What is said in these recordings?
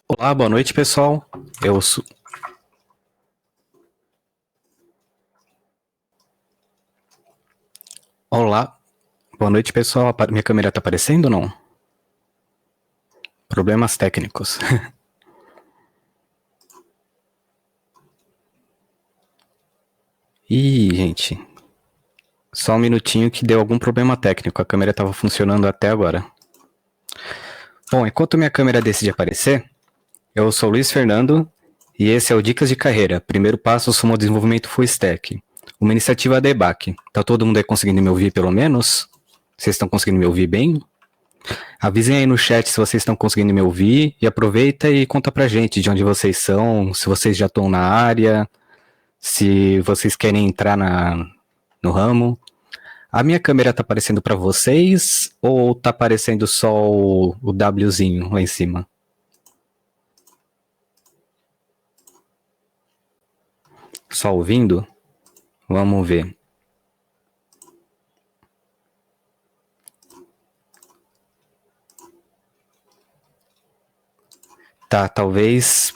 Olá, boa noite, pessoal. Eu sou... Olá, boa noite, pessoal. Minha câmera tá aparecendo ou não? Problemas técnicos. Ih, gente, só um minutinho que deu algum problema técnico. A câmera estava funcionando até agora. Bom, enquanto minha câmera decide aparecer, eu sou o Luiz Fernando e esse é o Dicas de Carreira, primeiro passo rumo ao desenvolvimento full stack, uma iniciativa da EBAC. Tá todo mundo aí conseguindo me ouvir pelo menos? Vocês estão conseguindo me ouvir bem? Avisem aí no chat se vocês estão conseguindo me ouvir e aproveita e conta pra gente de onde vocês são, se vocês já estão na área, se vocês querem entrar no ramo. A minha câmera tá aparecendo para vocês ou tá aparecendo só o Wzinho lá em cima? Só ouvindo? Vamos ver. Tá, talvez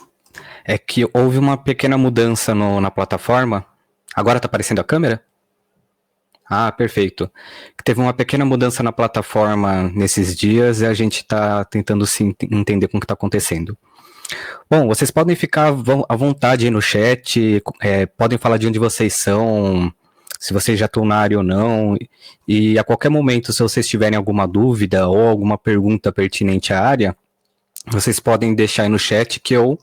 é que houve uma pequena mudança na plataforma. Agora tá aparecendo a câmera? Ah, perfeito. Teve uma pequena mudança na plataforma nesses dias e a gente está tentando se entender com o que está acontecendo. Bom, vocês podem ficar à vontade aí no chat, podem falar de onde vocês são, se vocês já estão na área ou não, e a qualquer momento, se vocês tiverem alguma dúvida ou alguma pergunta pertinente à área, vocês podem deixar aí no chat que eu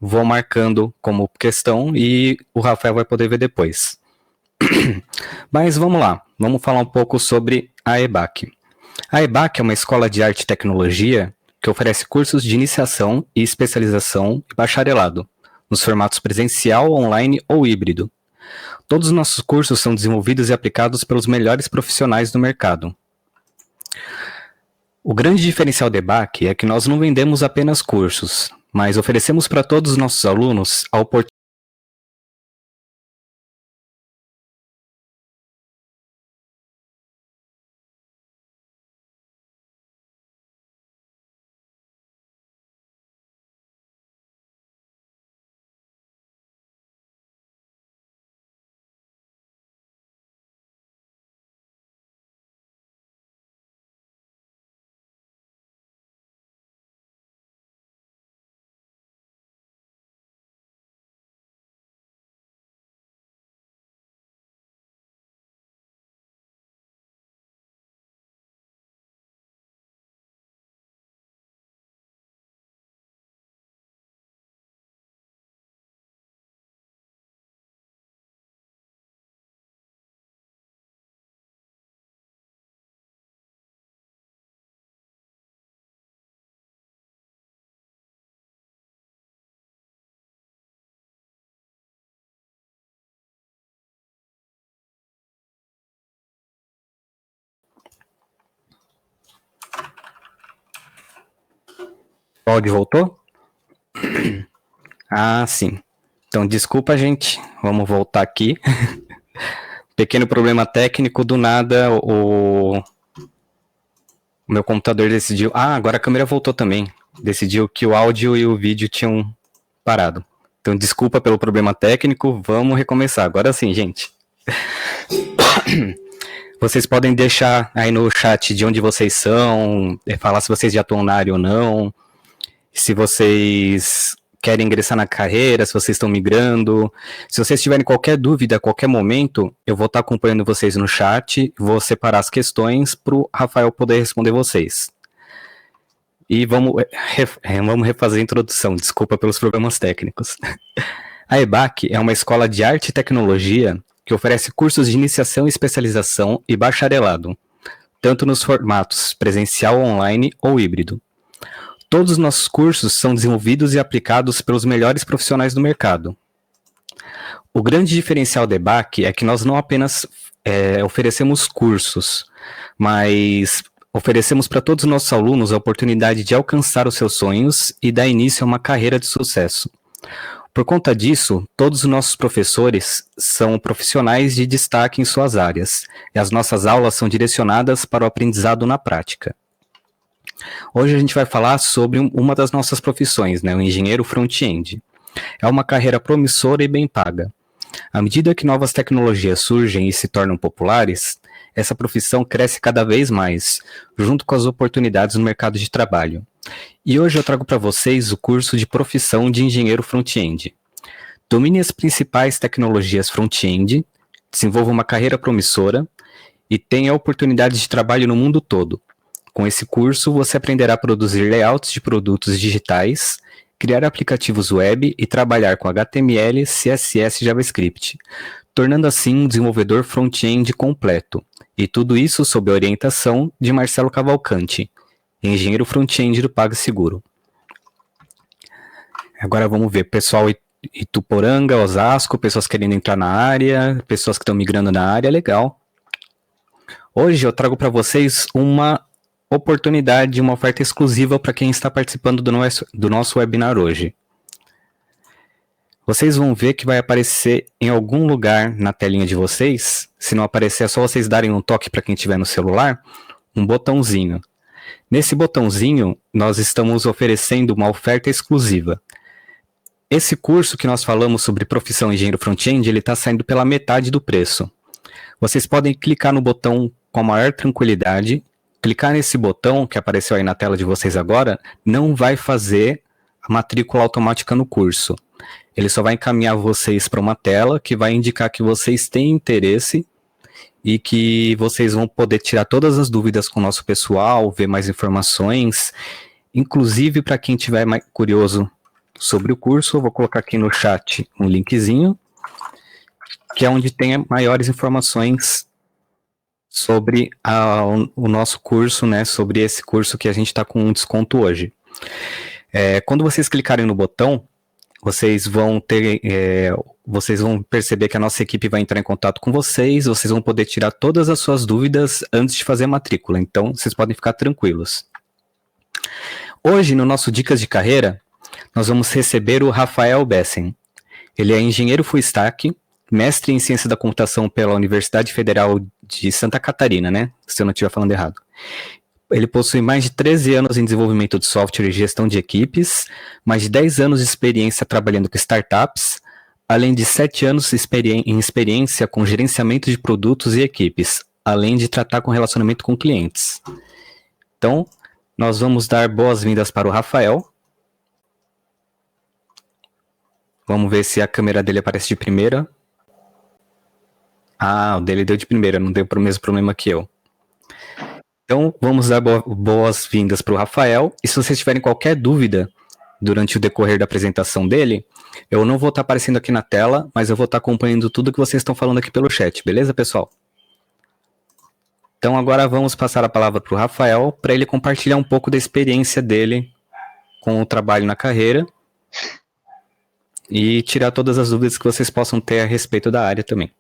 vou marcando como questão e o Rafael vai poder ver depois. Mas vamos lá, vamos falar um pouco sobre a EBAC. A EBAC é uma escola de arte e tecnologia que oferece cursos de iniciação e especialização e bacharelado, nos formatos presencial, online ou híbrido. Todos os nossos cursos são desenvolvidos e aplicados pelos melhores profissionais do mercado. O grande diferencial da EBAC é que nós não vendemos apenas cursos, mas oferecemos para todos os nossos alunos a oportunidade. O áudio voltou? Ah, sim. Então, desculpa, gente. Vamos voltar aqui. Pequeno problema técnico, do nada o meu computador decidiu... Ah, agora a câmera voltou também. Decidiu que o áudio e o vídeo tinham parado. Então, desculpa pelo problema técnico, vamos recomeçar. Agora sim, gente. Vocês podem deixar aí no chat de onde vocês são, falar se vocês já estão na área ou não, se vocês querem ingressar na carreira, se vocês estão migrando. Se vocês tiverem qualquer dúvida a qualquer momento, eu vou estar acompanhando vocês no chat, vou separar as questões para o Rafael poder responder vocês. E vamos refazer a introdução, desculpa pelos problemas técnicos. A EBAC é uma escola de arte e tecnologia que oferece cursos de iniciação, especialização e bacharelado, tanto nos formatos presencial, online ou híbrido. Todos os nossos cursos são desenvolvidos e aplicados pelos melhores profissionais do mercado. O grande diferencial da EBAC é que nós não apenas oferecemos cursos, mas oferecemos para todos os nossos alunos a oportunidade de alcançar os seus sonhos e dar início a uma carreira de sucesso. Por conta disso, todos os nossos professores são profissionais de destaque em suas áreas, e as nossas aulas são direcionadas para o aprendizado na prática. Hoje a gente vai falar sobre uma das nossas profissões, né, o engenheiro front-end. É uma carreira promissora e bem paga. À medida que novas tecnologias surgem e se tornam populares, essa profissão cresce cada vez mais, junto com as oportunidades no mercado de trabalho. E hoje eu trago para vocês o curso de profissão de engenheiro front-end. Domine as principais tecnologias front-end, desenvolva uma carreira promissora e tenha oportunidades de trabalho no mundo todo. Com esse curso, você aprenderá a produzir layouts de produtos digitais, criar aplicativos web e trabalhar com HTML, CSS e JavaScript, tornando assim um desenvolvedor front-end completo. E tudo isso sob a orientação de Marcelo Cavalcante, engenheiro front-end do PagSeguro. Agora vamos ver, pessoal Ituporanga, Osasco, pessoas querendo entrar na área, pessoas que estão migrando na área, legal. Hoje eu trago para vocês uma oportunidade, uma oferta exclusiva para quem está participando do nosso webinar hoje. Vocês vão ver que vai aparecer em algum lugar na telinha de vocês, se não aparecer é só vocês darem um toque para quem estiver no celular, um botãozinho. Nesse botãozinho, nós estamos oferecendo uma oferta exclusiva. Esse curso que nós falamos sobre profissão engenheiro front-end, ele está saindo pela metade do preço. Vocês podem clicar no botão com a maior tranquilidade. Clicar nesse botão que apareceu aí na tela de vocês agora, não vai fazer a matrícula automática no curso. Ele só vai encaminhar vocês para uma tela que vai indicar que vocês têm interesse e que vocês vão poder tirar todas as dúvidas com o nosso pessoal, ver mais informações. Inclusive, para quem estiver mais curioso sobre o curso, eu vou colocar aqui no chat um linkzinho, que é onde tem maiores informações sobre o nosso curso, né, sobre esse curso que a gente está com um desconto hoje. Quando vocês clicarem no botão, vocês vão perceber que a nossa equipe vai entrar em contato com vocês vão poder tirar todas as suas dúvidas antes de fazer a matrícula, então vocês podem ficar tranquilos. Hoje, no nosso Dicas de Carreira, nós vamos receber o Rafael Bessen. Ele é engenheiro full stack, mestre em ciência da computação pela Universidade Federal de Santa Catarina, né? Se eu não estiver falando errado. Ele possui mais de 13 anos em desenvolvimento de software e gestão de equipes, mais de 10 anos de experiência trabalhando com startups, além de 7 anos em experiência com gerenciamento de produtos e equipes, além de tratar com relacionamento com clientes. Então, nós vamos dar boas-vindas para o Rafael. Vamos ver se a câmera dele aparece de primeira. Ah, o dele deu de primeira, não deu o mesmo problema que eu. Então, vamos dar boas-vindas para o Rafael. E se vocês tiverem qualquer dúvida durante o decorrer da apresentação dele, eu não vou estar aparecendo aqui na tela, mas eu vou estar acompanhando tudo que vocês estão falando aqui pelo chat, beleza, pessoal? Então, agora vamos passar a palavra para o Rafael, para ele compartilhar um pouco da experiência dele com o trabalho na carreira e tirar todas as dúvidas que vocês possam ter a respeito da área também.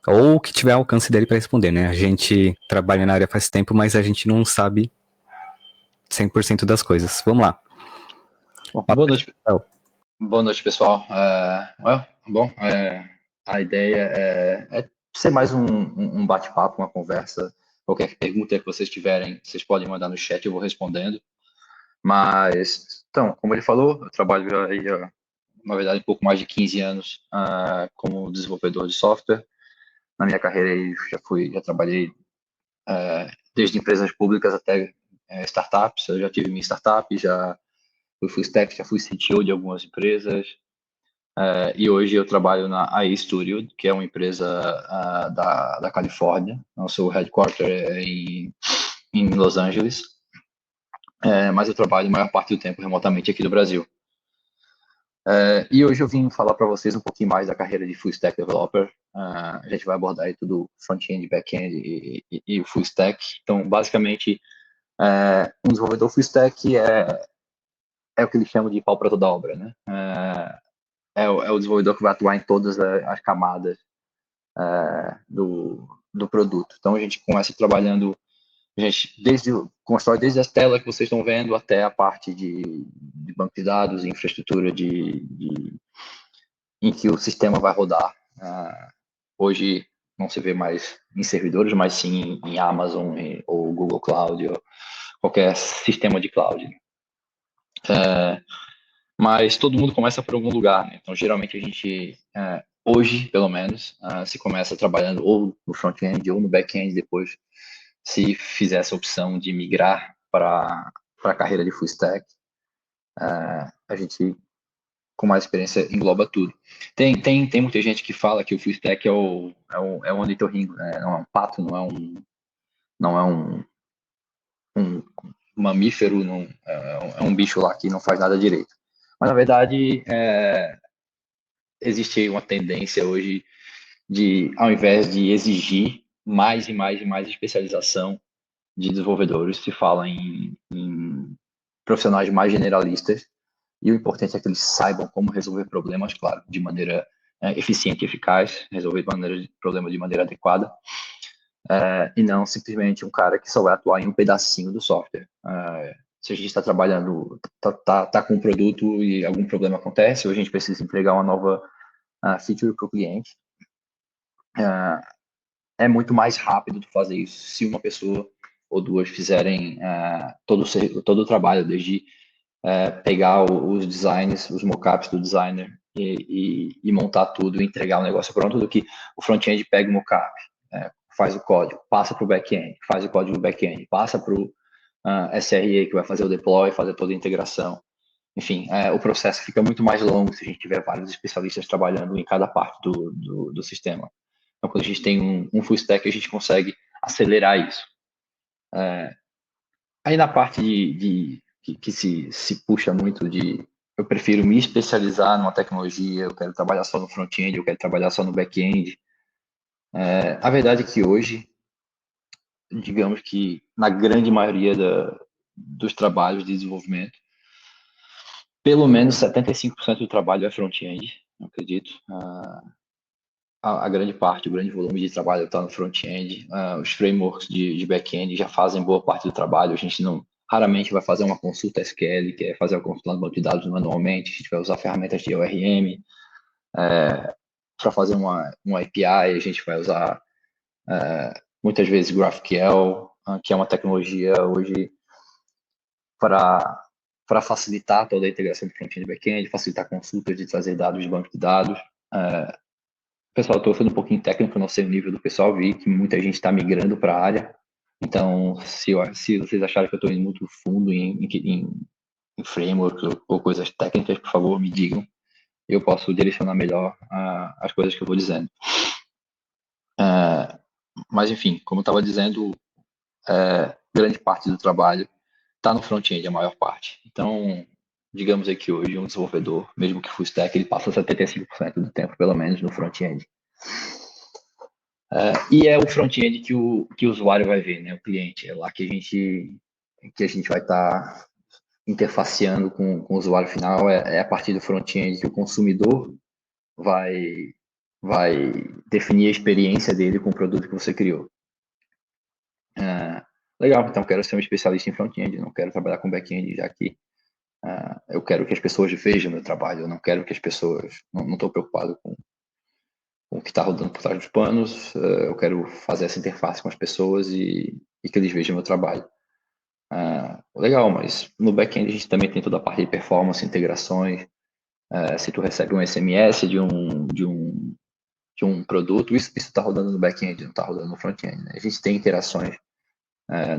Ou que tiver alcance dele para responder, né? A gente trabalha na área faz tempo, mas a gente não sabe 100% das coisas. Vamos lá. Boa noite. Boa noite, pessoal. A ideia é ser mais um bate-papo, uma conversa. Qualquer pergunta que vocês tiverem, vocês podem mandar no chat, eu vou respondendo. Mas, então, como ele falou, eu trabalho aí, na verdade, um pouco mais de 15 anos como desenvolvedor de software. Na minha carreira aí, já trabalhei desde empresas públicas até startups. Eu já tive minha startup, já fui full stack, já fui CTO de algumas empresas. E hoje eu trabalho na AI Studio, que é uma empresa da Califórnia. Nosso headquarter é em Los Angeles. Mas eu trabalho a maior parte do tempo remotamente aqui do Brasil. E hoje eu vim falar para vocês um pouquinho mais da carreira de Full Stack Developer. A gente vai abordar aí tudo front-end, back-end e Full Stack. Então, basicamente, um desenvolvedor Full Stack é o que eles chamam de pau para toda obra, né? É o desenvolvedor que vai atuar em todas as camadas do produto. Então, a gente começa trabalhando, a gente constrói desde as telas que vocês estão vendo até a parte de banco de dados, infraestrutura em que o sistema vai rodar. Hoje não se vê mais em servidores, mas sim em Amazon ou Google Cloud, ou qualquer sistema de cloud. Mas todo mundo começa por algum lugar, né? Então, geralmente a gente, hoje, pelo menos, se começa trabalhando ou no front-end ou no back-end depois, se fizer essa opção de migrar para a carreira de full stack, a gente, com mais experiência, engloba tudo. Tem muita gente que fala que o full stack é um ornitorrinco, né? Não é um pato, não é um mamífero, não, é um bicho lá que não faz nada direito. Mas, na verdade, existe uma tendência hoje de, ao invés de exigir mais e mais e mais especialização de desenvolvedores, se fala em profissionais mais generalistas, e o importante é que eles saibam como resolver problemas, claro, de maneira eficiente e eficaz, resolver problemas de maneira adequada, e não simplesmente um cara que só vai atuar em um pedacinho do software. Se a gente está trabalhando, tá com um produto e algum problema acontece, ou a gente precisa entregar uma nova feature para o cliente, é muito mais rápido fazer isso se uma pessoa ou duas fizerem todo o trabalho, desde pegar os designs, os mockups do designer e montar tudo e entregar o negócio pronto, do que o front-end pega o mockup, faz o código, passa para o back-end, faz o código do back-end, passa para o SRE que vai fazer o deploy, fazer toda a integração. Enfim, o processo fica muito mais longo se a gente tiver vários especialistas trabalhando em cada parte do sistema. Então, quando a gente tem um full stack, a gente consegue acelerar isso. Aí na parte que se puxa muito de eu prefiro me especializar numa tecnologia, eu quero trabalhar só no front-end, eu quero trabalhar só no back-end. A verdade é que hoje, digamos que na grande maioria dos trabalhos de desenvolvimento, pelo menos 75% do trabalho é front-end, eu acredito. A grande parte, o grande volume de trabalho está no front-end. Os frameworks de back-end já fazem boa parte do trabalho. A gente raramente vai fazer uma consulta SQL, que é fazer a consulta no banco de dados manualmente. A gente vai usar ferramentas de ORM. Para fazer uma API, a gente vai usar muitas vezes GraphQL, que é uma tecnologia hoje para facilitar toda a integração de front-end e back-end, facilitar consultas de trazer dados de banco de dados. Pessoal, estou sendo um pouquinho técnico, não sei o nível do pessoal, vi que muita gente está migrando para a área. Então, se vocês acharem que eu estou indo muito fundo em frameworks ou coisas técnicas, por favor, me digam. Eu posso direcionar melhor as coisas que eu vou dizendo. Mas, enfim, como eu estava dizendo, grande parte do trabalho está no front-end, a maior parte. Então, digamos aí que hoje um desenvolvedor, mesmo que full stack, ele passa 75% do tempo, pelo menos, no front-end. E é o front-end que o usuário vai ver, né? O cliente. É lá que a gente vai estar interfaceando com o usuário final. É a partir do front-end que o consumidor vai definir a experiência dele com o produto que você criou. Legal, então quero ser um especialista em front-end, não quero trabalhar com back-end, já que eu quero que as pessoas vejam meu trabalho, eu não quero que as pessoas... Não estou preocupado com o que está rodando por trás dos panos, eu quero fazer essa interface com as pessoas e que eles vejam meu trabalho. Legal, mas no back-end a gente também tem toda a parte de performance, integrações. Se tu recebe um SMS de um produto, isso está rodando no back-end, não está rodando no front-end. Né? A gente tem interações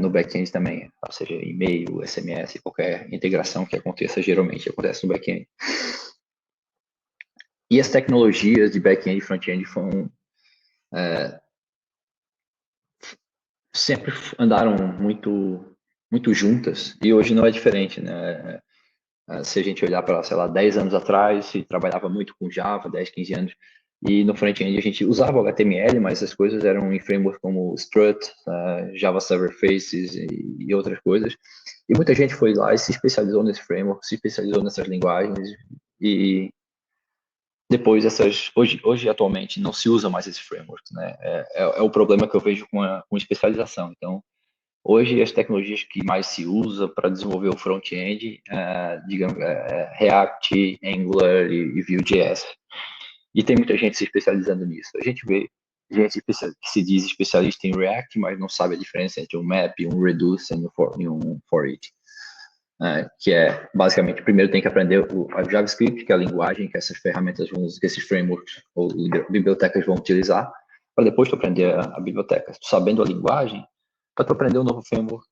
no back-end também, ou seja, e-mail, SMS, qualquer integração que aconteça, geralmente acontece no back-end. E as tecnologias de back-end e front-end sempre andaram muito juntas, e hoje não é diferente, né? Se a gente olhar para, sei lá, 10 anos atrás, se trabalhava muito com Java, 10, 15 anos, e no front-end a gente usava o HTML, mas as coisas eram em frameworks como Strut, Java Server Faces e outras coisas. E muita gente foi lá e se especializou nesse framework, se especializou nessas linguagens, e depois hoje atualmente não se usa mais esses frameworks, né? É o problema que eu vejo com especialização. Então, hoje as tecnologias que mais se usa para desenvolver o front-end, digamos, React, Angular e Vue.js. E tem muita gente se especializando nisso. A gente vê gente que se diz especialista em React, mas não sabe a diferença entre um map, um reduce e um for each. Que é, basicamente, primeiro tem que aprender a JavaScript, que é a linguagem que essas ferramentas que esses frameworks ou bibliotecas vão utilizar, para depois tu aprender a biblioteca. Tu sabendo a linguagem, para tu aprender o novo framework,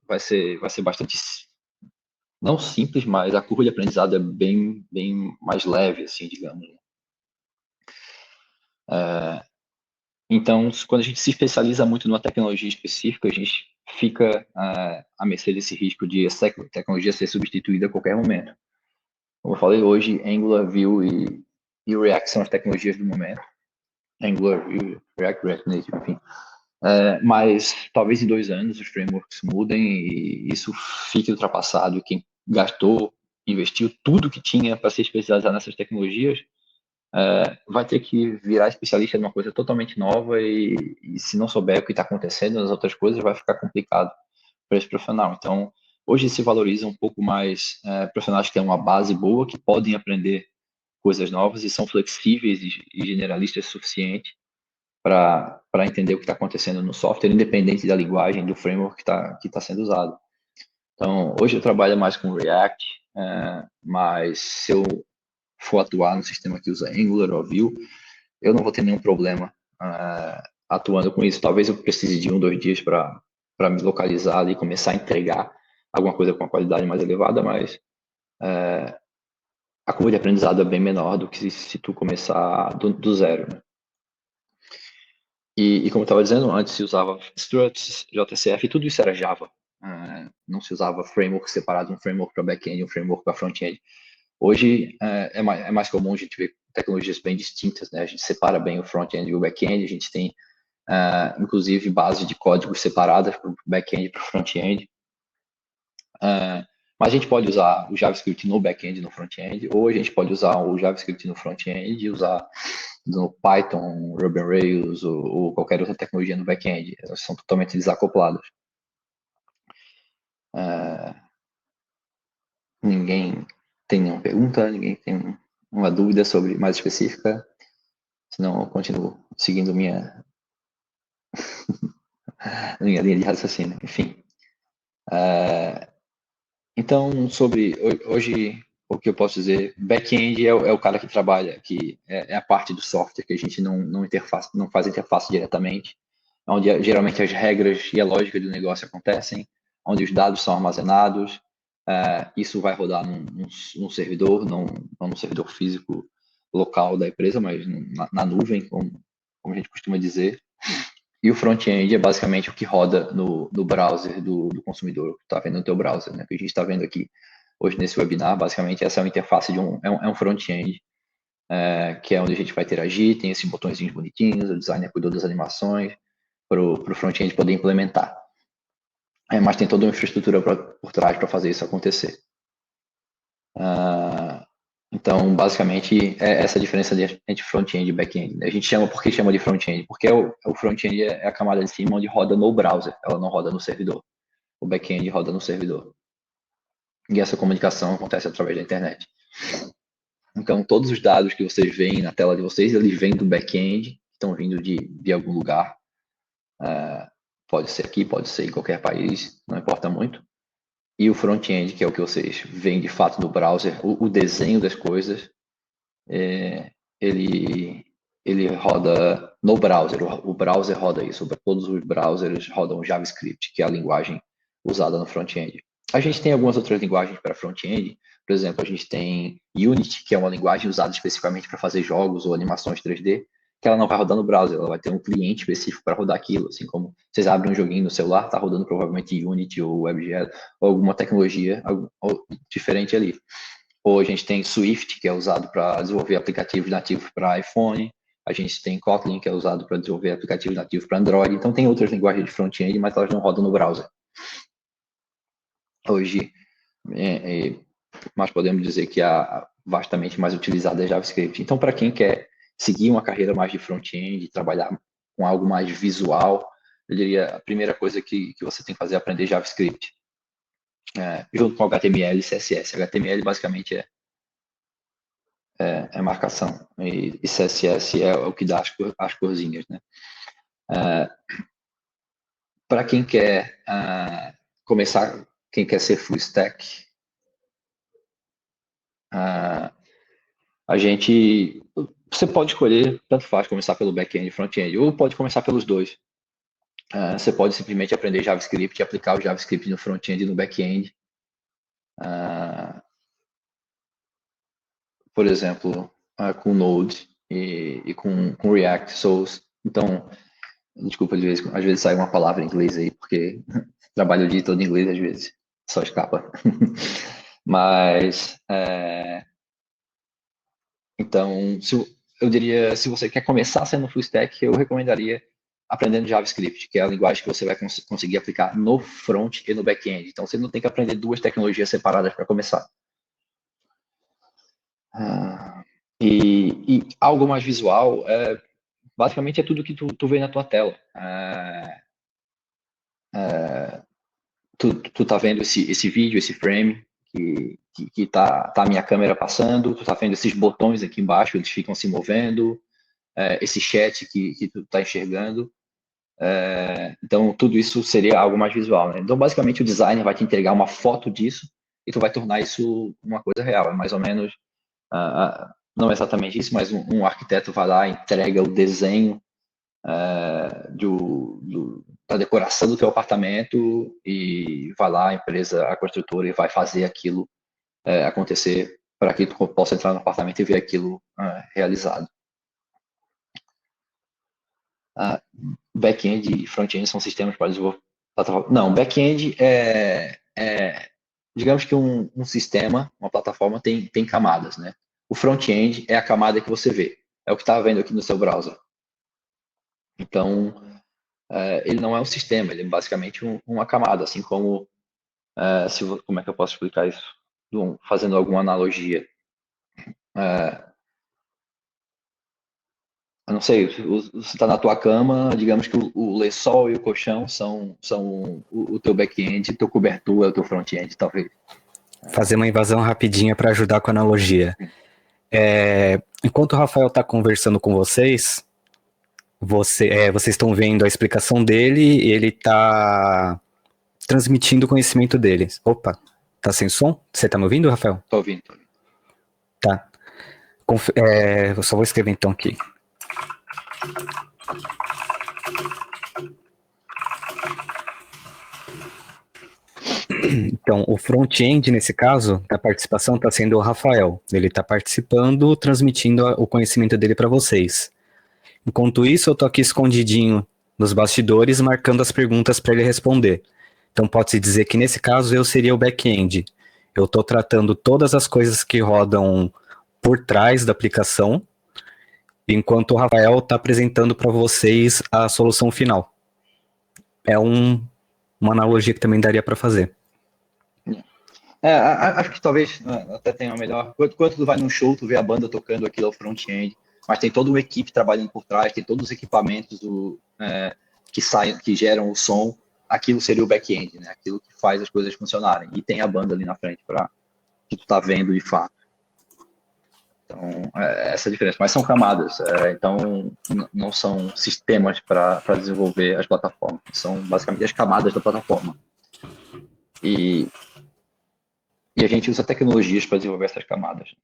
vai ser bastante, não simples, mas a curva de aprendizado é bem mais leve, assim, digamos. Então, quando a gente se especializa muito numa tecnologia específica, a gente fica à mercê desse risco de essa tecnologia ser substituída a qualquer momento. Como eu falei, hoje Angular, Vue e React são as tecnologias do momento. Angular, Vue, React Native, enfim. Mas talvez em 2 anos os frameworks mudem e isso fique ultrapassado. E quem gastou, investiu tudo que tinha para se especializar nessas tecnologias, vai ter que virar especialista numa coisa totalmente nova e se não souber o que está acontecendo nas outras coisas, vai ficar complicado para esse profissional. Então, hoje se valoriza um pouco mais profissionais que têm uma base boa, que podem aprender coisas novas e são flexíveis e generalistas o suficiente para entender o que está acontecendo no software, independente da linguagem, do framework que tá sendo usado. Então, hoje eu trabalho mais com React, mas se eu for atuar no sistema que usa Angular ou Vue, eu não vou ter nenhum problema atuando com isso. Talvez eu precise de 1, 2 dias para me localizar ali e começar a entregar alguma coisa com uma qualidade mais elevada, mas a curva de aprendizado é bem menor do que se tu começar do zero, né? E como eu estava dizendo, antes se usava struts, JCF, tudo isso era Java. Não se usava framework separado, um framework para back-end, um framework para front-end. Hoje é mais comum a gente ver tecnologias bem distintas, né? A gente separa bem o front-end e o back-end, a gente tem inclusive bases de códigos separadas para o back-end e para o front-end. Mas a gente pode usar o JavaScript no back-end e no front-end, ou a gente pode usar o JavaScript no front-end e usar no Python, Ruby on Rails ou qualquer outra tecnologia no back-end. Elas são totalmente desacopladas. Ninguém tem nenhuma pergunta? Ninguém tem uma dúvida sobre mais específica? Senão eu continuo seguindo minha linha de raciocínio. Enfim. Então, hoje, o que eu posso dizer, back-end é o cara que trabalha, que é a parte do software que a gente não faz interface diretamente, onde geralmente as regras e a lógica do negócio acontecem, onde os dados são armazenados. Isso vai rodar num servidor, não num servidor físico local da empresa, mas na nuvem, como a gente costuma dizer. E o front-end é basicamente o que roda no browser do consumidor, que está vendo no teu browser, né? Que a gente está vendo aqui hoje nesse webinar, basicamente essa é uma interface de um front-end, que é onde a gente vai interagir, tem esses botõezinhos bonitinhos, o designer cuidou das animações, para o front-end poder implementar. Mas tem toda uma infraestrutura por trás para fazer isso acontecer. Então, basicamente, é essa diferença entre front-end e back-end. A gente por que chama de front-end? Porque o front-end é a camada de cima onde roda no browser, ela não roda no servidor. O back-end roda no servidor. E essa comunicação acontece através da internet. Então, todos os dados que vocês veem na tela de vocês, eles vêm do back-end, estão vindo de algum lugar. Pode ser aqui, pode ser em qualquer país, não importa muito. E o front-end, que é o que vocês veem de fato no browser, o desenho das coisas, ele roda no browser. O browser roda isso. Todos os browsers rodam JavaScript, que é a linguagem usada no front-end. A gente tem algumas outras linguagens para front-end. Por exemplo, a gente tem Unity, que é uma linguagem usada especificamente para fazer jogos ou animações 3D, que ela não vai rodar no browser, ela vai ter um cliente específico para rodar aquilo. Assim como vocês abrem um joguinho no celular, está rodando provavelmente Unity ou WebGL ou alguma tecnologia diferente ali. Ou a gente tem Swift, que é usado para desenvolver aplicativos nativos para iPhone. A gente tem Kotlin, que é usado para desenvolver aplicativos nativos para Android. Então, tem outras linguagens de front-end, mas elas não rodam no browser. Hoje, nós podemos dizer que a vastamente mais utilizada é JavaScript. Então, para quem quer seguir uma carreira mais de front-end, trabalhar com algo mais visual, eu diria a primeira coisa que você tem que fazer é aprender JavaScript. Junto com HTML e CSS. HTML basicamente é marcação, e CSS é o que dá as corzinhas, né? Para quem quer começar, quem quer ser full stack, você pode escolher, tanto faz, começar pelo back-end e front-end, ou pode começar pelos dois. Você pode simplesmente aprender JavaScript e aplicar o JavaScript no front-end e no back-end. Por exemplo, com Node e com React. Então, desculpa, às vezes sai uma palavra em inglês aí, porque trabalho o dia todo em inglês, às vezes só escapa. Mas, então, eu diria, se você quer começar sendo full stack, eu recomendaria aprendendo JavaScript, que é a linguagem que você vai conseguir aplicar no front e no back-end. Então, você não tem que aprender duas tecnologias separadas para começar. E algo mais visual, basicamente é tudo que tu vê na tua tela. Tu tá vendo esse vídeo, esse frame, que tá a minha câmera passando, tu tá vendo esses botões aqui embaixo, eles ficam se movendo, esse chat que tu tá enxergando. Então, tudo isso seria algo mais visual, né? Então, basicamente, o designer vai te entregar uma foto disso e tu vai tornar isso uma coisa real. É mais ou menos, não exatamente isso, mas um arquiteto vai lá, entrega o desenho da decoração do teu apartamento e vai lá, a empresa, a construtora, e vai fazer aquilo acontecer para que tu possa entrar no apartamento e ver aquilo realizado. Back-end e front-end são sistemas para desenvolver plataforma. Não, back-end digamos que um sistema, uma plataforma tem camadas, né? O front-end é a camada que você vê, é o que está vendo aqui no seu browser. Então, ele não é um sistema, ele é basicamente uma camada, assim como, como é que eu posso explicar isso? Fazendo alguma analogia. Eu não sei, você está na tua cama, digamos que o lençol e o colchão são o teu back-end, teu cobertor é o teu front-end, talvez. Fazer uma invasão rapidinha para ajudar com a analogia. Enquanto o Rafael está conversando com vocês, vocês estão vendo a explicação dele e ele está transmitindo o conhecimento dele. Opa, tá sem som? Você está me ouvindo, Rafael? Tô ouvindo. Tá. Eu só vou escrever então aqui. Então, o front-end, nesse caso, a participação está sendo o Rafael. Ele está participando, transmitindo o conhecimento dele para vocês. Enquanto isso, eu estou aqui escondidinho nos bastidores, marcando as perguntas para ele responder. Então, pode-se dizer que, nesse caso, eu seria o back-end. Eu estou tratando todas as coisas que rodam por trás da aplicação, enquanto o Rafael está apresentando para vocês a solução final. É uma analogia que também daria para fazer. Acho que talvez até tenha uma melhor. Quando tu vai num show, tu vê a banda tocando aquilo ao front-end, mas tem toda uma equipe trabalhando por trás, tem todos os equipamentos que geram o som. Aquilo seria o back-end, né? Aquilo que faz as coisas funcionarem. E tem a banda ali na frente para que tu tá vendo de fato. Então, essa é a diferença. Mas são camadas, então não são sistemas para desenvolver as plataformas. São basicamente as camadas da plataforma. E a gente usa tecnologias para desenvolver essas camadas.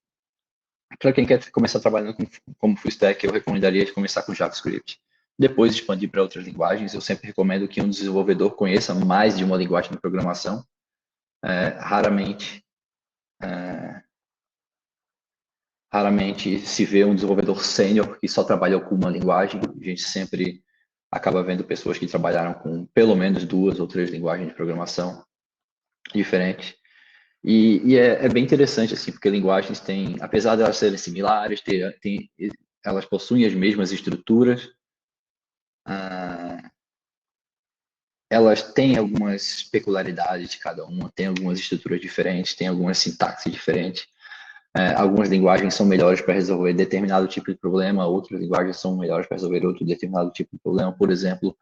Para quem quer começar trabalhando como full stack, eu recomendaria começar com JavaScript. Depois expandir para outras linguagens. Eu sempre recomendo que um desenvolvedor conheça mais de uma linguagem de programação. Raramente se vê um desenvolvedor sênior que só trabalhou com uma linguagem. A gente sempre acaba vendo pessoas que trabalharam com pelo menos 2 ou 3 linguagens de programação diferentes. E é bem interessante, assim, porque linguagens têm, apesar de elas serem similares, elas possuem as mesmas estruturas, elas têm algumas peculiaridades de cada uma, tem algumas estruturas diferentes, tem algumas sintaxes diferentes. Algumas linguagens são melhores para resolver determinado tipo de problema, outras linguagens são melhores para resolver outro determinado tipo de problema. Por exemplo,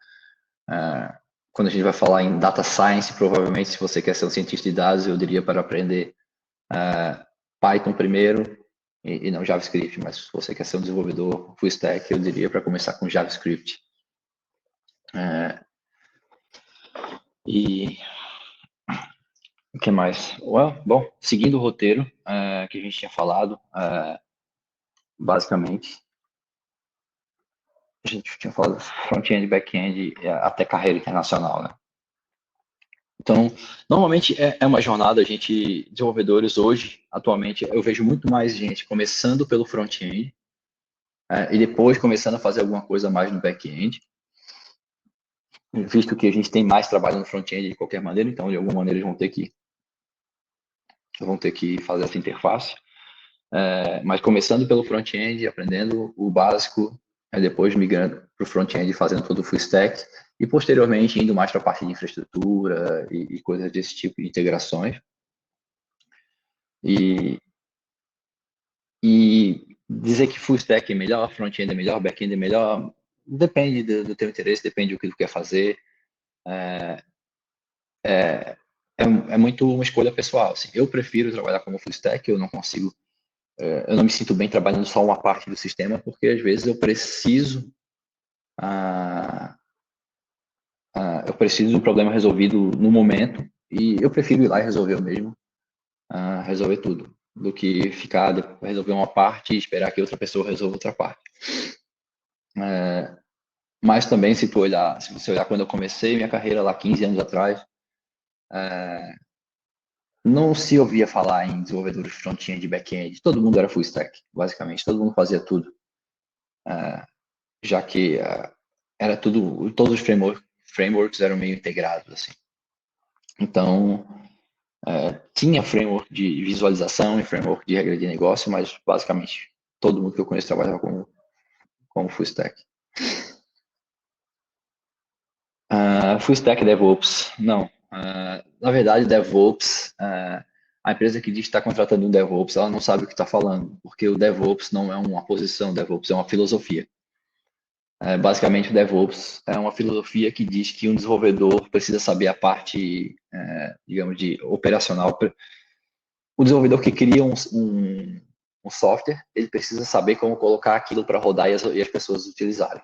quando a gente vai falar em data science, provavelmente, se você quer ser um cientista de dados, eu diria para aprender Python primeiro, e não JavaScript, mas se você quer ser um desenvolvedor full stack, eu diria para começar com JavaScript. E o que mais? Bom, seguindo o roteiro que a gente tinha falado, basicamente, a gente tinha falado front-end, back-end, até carreira internacional, né? Então, normalmente é uma jornada, a gente, desenvolvedores hoje, atualmente, eu vejo muito mais gente começando pelo front-end e depois começando a fazer alguma coisa mais no back-end, visto que a gente tem mais trabalho no front-end de qualquer maneira, então, de alguma maneira, eles vão ter que fazer essa interface. Mas começando pelo front-end, aprendendo o básico, depois migrando para o front-end, fazendo todo o full stack, e posteriormente indo mais para a parte de infraestrutura e coisas desse tipo, de integrações. E dizer que full stack é melhor, front-end é melhor, back-end é melhor, depende do teu interesse, depende do que tu quer fazer. É muito uma escolha pessoal. Assim. Eu prefiro trabalhar como full stack, eu não me sinto bem trabalhando só uma parte do sistema, porque às vezes eu preciso do problema resolvido no momento e eu prefiro ir lá e resolver eu mesmo, resolver tudo, do que ficar, resolver uma parte e esperar que outra pessoa resolva outra parte. Mas também, se você olhar quando eu comecei minha carreira lá 15 anos atrás, não se ouvia falar em desenvolvedores front-end e back-end. Todo mundo era full stack, basicamente. Todo mundo fazia tudo. Já que era tudo, todos os frameworks eram meio integrados, assim. Então, tinha framework de visualização e framework de regra de negócio, mas basicamente todo mundo que eu conheço trabalhava como full stack. Full stack DevOps, não. Na verdade, DevOps, a empresa que diz que está contratando um DevOps, ela não sabe o que está falando, porque o DevOps não é uma posição, o DevOps é uma filosofia. Basicamente, o DevOps é uma filosofia que diz que um desenvolvedor precisa saber a parte, digamos, de operacional. O desenvolvedor que cria um software, ele precisa saber como colocar aquilo para rodar e as pessoas utilizarem.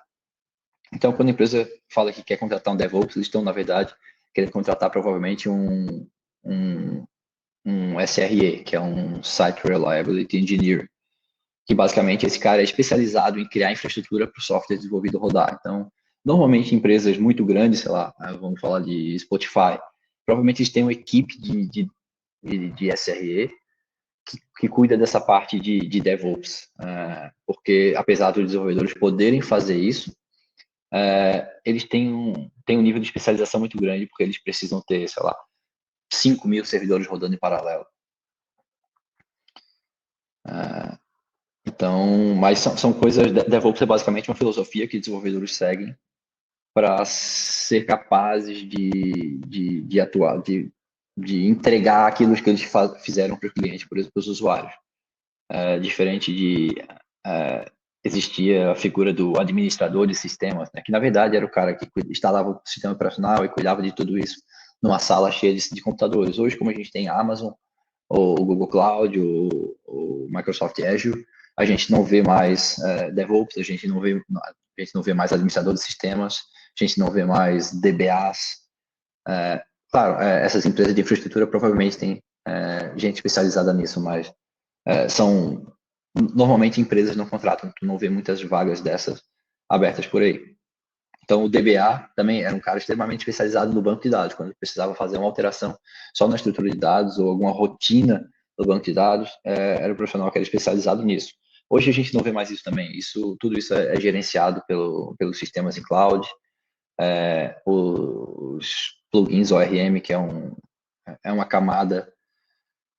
Então, quando a empresa fala que quer contratar um DevOps, eles estão, na verdade, querendo contratar provavelmente um SRE, que é um Site Reliability Engineer, que basicamente esse cara é especializado em criar infraestrutura para o software desenvolvido rodar. Então, normalmente empresas muito grandes, sei lá, vamos falar de Spotify, provavelmente eles têm uma equipe de SRE que cuida dessa parte de DevOps, porque apesar dos desenvolvedores poderem fazer isso, eles têm um nível de especialização muito grande, porque eles precisam ter, sei lá, 5.000 servidores rodando em paralelo. Então, mas são coisas, DevOps é basicamente uma filosofia que desenvolvedores seguem para ser capazes de atuar, de entregar aquilo que eles fizeram para o cliente, por exemplo, para os usuários. Diferente de existia a figura do administrador de sistemas, né, que na verdade era o cara que instalava o sistema operacional e cuidava de tudo isso numa sala cheia de computadores. Hoje, como a gente tem a Amazon, ou o Google Cloud, o Microsoft Azure, a gente não vê mais DevOps, a gente não vê mais administrador de sistemas, a gente não vê mais DBAs. Claro, essas empresas de infraestrutura provavelmente têm gente especializada nisso, mas são normalmente empresas não contratam, tu não vê muitas vagas dessas abertas por aí. Então, o DBA também era um cara extremamente especializado no banco de dados. Quando precisava fazer uma alteração só na estrutura de dados ou alguma rotina do banco de dados, era o profissional que era especializado nisso. Hoje a gente não vê mais isso também. Tudo isso é gerenciado pelos sistemas em cloud, os plugins ORM, que é uma camada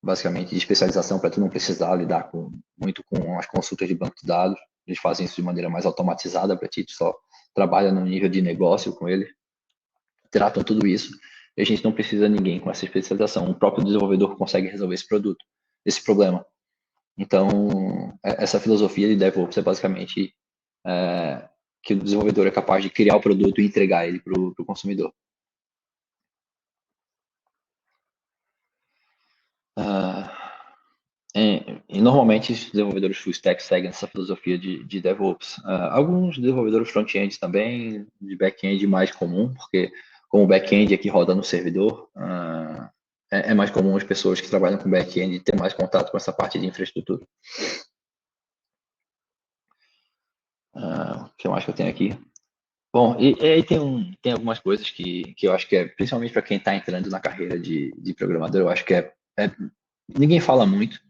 basicamente de especialização para tu não precisar lidar muito com as consultas de banco de dados. Eles fazem isso de maneira mais automatizada para ti, tu só trabalha no nível de negócio com ele, tratam tudo isso, e a gente não precisa de ninguém com essa especialização. O próprio desenvolvedor consegue resolver esse problema. Então, essa filosofia de DevOps é basicamente que o desenvolvedor é capaz de criar o produto e entregar ele para o consumidor. E normalmente os desenvolvedores full stack seguem essa filosofia de DevOps. Alguns desenvolvedores front-end também, de back-end mais comum, porque como o back-end aqui roda no servidor, é mais comum as pessoas que trabalham com back-end ter mais contato com essa parte de infraestrutura. O que mais que eu tenho aqui? Bom, e aí tem algumas coisas que eu acho que principalmente para quem está entrando na carreira de programador, eu acho que ninguém fala muito,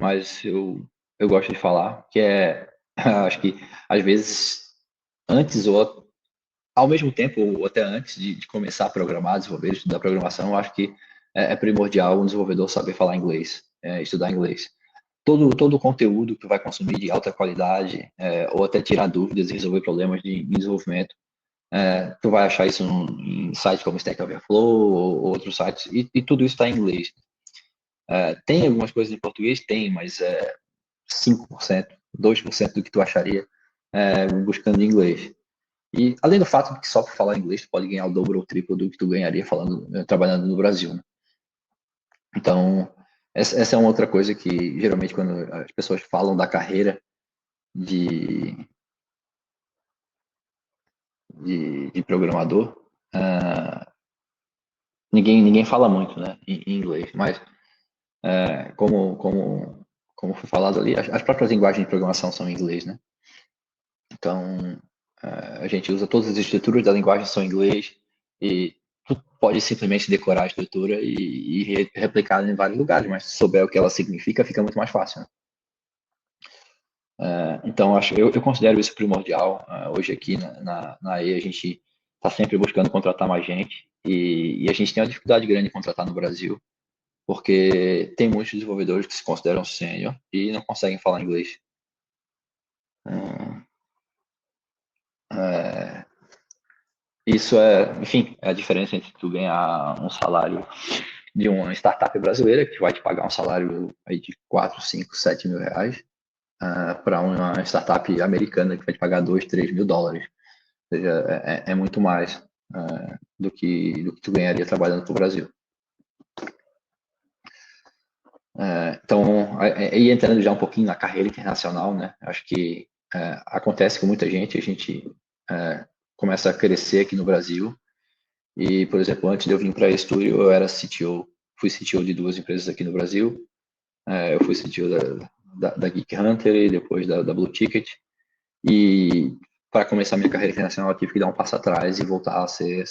mas eu gosto de falar, que acho que às vezes antes ou ao mesmo tempo, ou até antes de começar a programar, desenvolver, estudar programação, eu acho que é primordial um desenvolvedor saber falar inglês, estudar inglês. Todo o conteúdo que vai consumir de alta qualidade, ou até tirar dúvidas e resolver problemas de desenvolvimento, tu vai achar isso em sites como Stack Overflow ou outros sites, e tudo isso está em inglês. Tem algumas coisas em português? Tem, mas 5%, 2% do que tu acharia buscando em inglês. E além do fato de que só por falar inglês tu pode ganhar o dobro ou o triplo do que tu ganharia trabalhando no Brasil, né? Então, essa é uma outra coisa que geralmente quando as pessoas falam da carreira de, de programador, ninguém fala muito, né, em inglês, mas como foi falado ali, as próprias linguagens de programação são em inglês, né? Então, a gente usa todas as estruturas da linguagem são em inglês e tu pode simplesmente decorar a estrutura e replicar em vários lugares, mas se souber o que ela significa, fica muito mais fácil, né? Então, eu considero isso primordial. Hoje aqui na EA, a gente está sempre buscando contratar mais gente e a gente tem uma dificuldade grande em contratar no Brasil, porque tem muitos desenvolvedores que se consideram sênior e não conseguem falar inglês. Isso enfim, é a diferença entre tu ganhar um salário de uma startup brasileira, que vai te pagar um salário aí de 4, 5, 7 mil reais, para uma startup americana que vai te pagar 2, 3 mil dólares. Ou seja, é muito mais do que tu ganharia trabalhando para o Brasil. Então, aí entrando já um pouquinho na carreira internacional, né? Acho que acontece com muita gente, a gente começa a crescer aqui no Brasil. E, por exemplo, antes de eu vir para a Estúdio, eu era CTO, fui CTO de duas empresas aqui no Brasil. Eu fui CTO da Geek Hunter e depois da Blue Ticket. E para começar minha carreira internacional, eu tive que dar um passo atrás e voltar a ser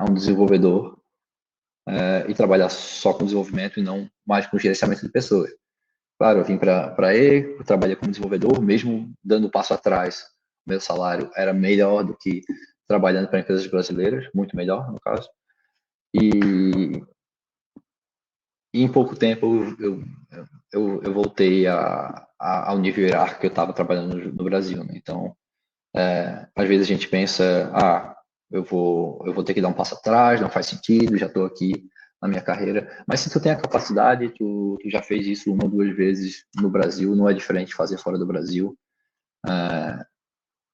um desenvolvedor e trabalhar só com desenvolvimento e não mais com gerenciamento de pessoas. Claro, eu vim para E, eu trabalhei como desenvolvedor, mesmo dando um passo atrás, meu salário era melhor do que trabalhando para empresas brasileiras, muito melhor, no caso. E em pouco tempo eu voltei ao nível hierárquico que eu estava trabalhando no Brasil, né? Então, às vezes a gente pensa, eu vou ter que dar um passo atrás, não faz sentido, já estou aqui na minha carreira. Mas se tu tem a capacidade, tu já fez isso uma ou duas vezes no Brasil, não é diferente de fazer fora do Brasil.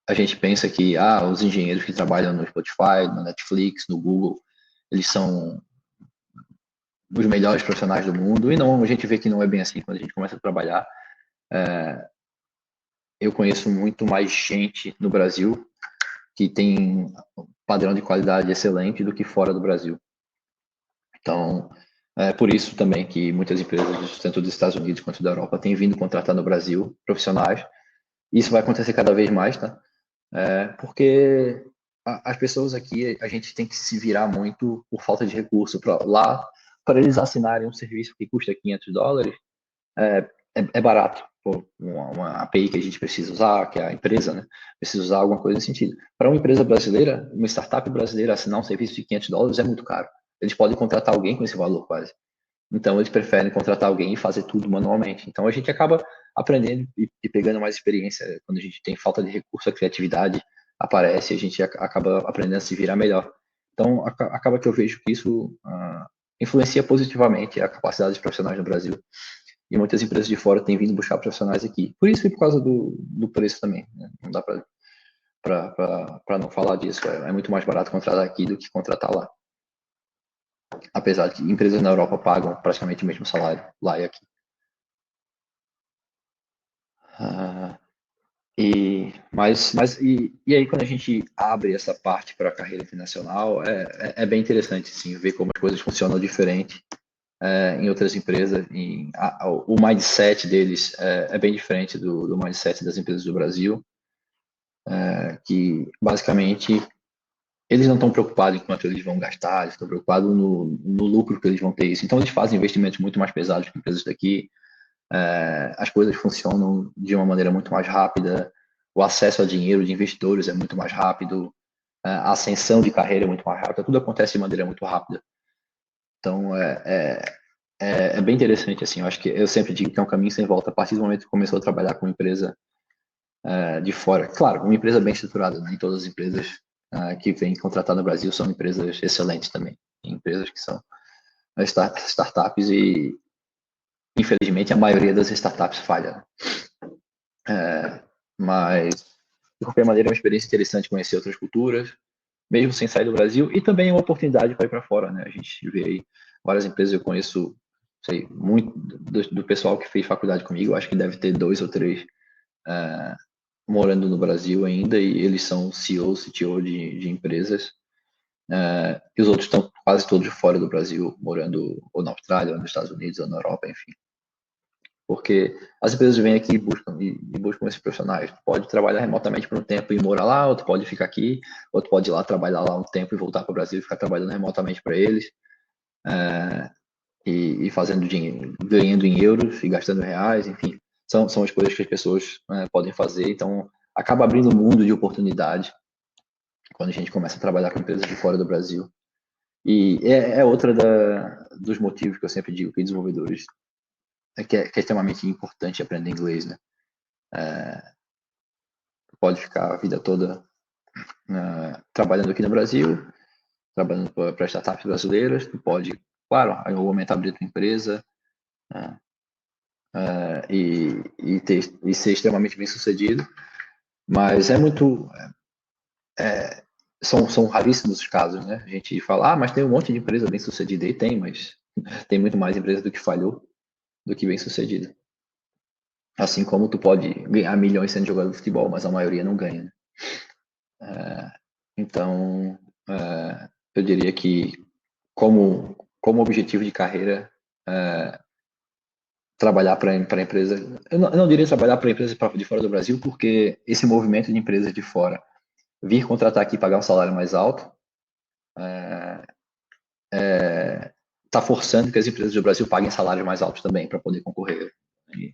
A gente pensa que os engenheiros que trabalham no Spotify, no Netflix, no Google, eles são os melhores profissionais do mundo, e não, a gente vê que não é bem assim quando a gente começa a trabalhar. Eu conheço muito mais gente no Brasil que tem um padrão de qualidade excelente do que fora do Brasil. Então, é por isso também que muitas empresas, tanto dos Estados Unidos quanto da Europa, têm vindo contratar no Brasil profissionais. Isso vai acontecer cada vez mais, tá? Porque as pessoas aqui, a gente tem que se virar muito por falta de recurso. Para eles assinarem um serviço que custa $500, é barato. Pô, uma API que a gente precisa usar, que é a empresa, né? Precisa usar alguma coisa nesse sentido. Para uma empresa brasileira, uma startup brasileira assinar um serviço de $500 é muito caro. Eles podem contratar alguém com esse valor quase. Então, eles preferem contratar alguém e fazer tudo manualmente. Então, a gente acaba aprendendo e pegando mais experiência. Quando a gente tem falta de recurso, a criatividade aparece, a gente acaba aprendendo a se virar melhor. Então, acaba que eu vejo que isso influencia positivamente a capacidade dos profissionais no Brasil. E muitas empresas de fora têm vindo buscar profissionais aqui. Por isso e por causa do preço também, né? Não dá para não falar disso. É muito mais barato contratar aqui do que contratar lá. Apesar de que empresas na Europa pagam praticamente o mesmo salário lá e aqui. Ah, e aí, quando a gente abre essa parte para a carreira internacional, é bem interessante, sim, ver como as coisas funcionam diferente em outras empresas. O mindset deles é bem diferente do mindset das empresas do Brasil, que basicamente eles não estão preocupados em quanto eles vão gastar, eles estão preocupados no lucro que eles vão ter isso. Então, eles fazem investimentos muito mais pesados que empresas daqui. As coisas funcionam de uma maneira muito mais rápida, o acesso a dinheiro de investidores é muito mais rápido, a ascensão de carreira é muito mais rápida, tudo acontece de maneira muito rápida. Então, é bem interessante, assim, eu acho que eu sempre digo que é um caminho sem volta a partir do momento que começou a trabalhar com uma empresa de fora. Claro, uma empresa bem estruturada, nem todas as empresas que vêm contratar no Brasil são empresas excelentes também, empresas que são startups e, infelizmente, a maioria das startups falha. Mas, de qualquer maneira, é uma experiência interessante conhecer outras culturas, mesmo sem sair do Brasil, e também é uma oportunidade para ir para fora, né? A gente vê aí várias empresas, eu conheço, sei, muito do pessoal que fez faculdade comigo, acho que deve ter 2 ou 3 morando no Brasil ainda, e eles são CEO, CTO de empresas, e os outros estão quase todos fora do Brasil, morando ou na Austrália, ou nos Estados Unidos, ou na Europa, enfim. Porque as empresas vêm aqui e buscam esses profissionais. Tu pode trabalhar remotamente por um tempo e morar lá, ou tu pode ficar aqui, ou tu pode ir lá trabalhar lá um tempo e voltar para o Brasil e ficar trabalhando remotamente para eles, e fazendo dinheiro, ganhando em euros e gastando em reais, enfim. São as coisas que as pessoas podem fazer. Então, acaba abrindo um mundo de oportunidade quando a gente começa a trabalhar com empresas de fora do Brasil. E é outra dos motivos que eu sempre digo que desenvolvedores que é extremamente importante aprender inglês, né? Pode ficar a vida toda trabalhando aqui no Brasil, trabalhando para startups brasileiras, tu pode, claro, em algum momento abrir tua empresa e ser extremamente bem sucedido, mas são raríssimos os casos, né? A gente fala, mas tem um monte de empresa bem sucedida, e tem, mas tem muito mais empresa do que falhou do que bem sucedida. Assim como tu pode ganhar milhões sendo jogador de futebol, mas a maioria não ganha, né? Então, eu diria que como objetivo de carreira, trabalhar para empresa, eu não diria trabalhar para empresas de fora do Brasil, porque esse movimento de empresas de fora vir contratar aqui e pagar um salário mais alto está forçando que as empresas do Brasil paguem salários mais altos também para poder concorrer. E,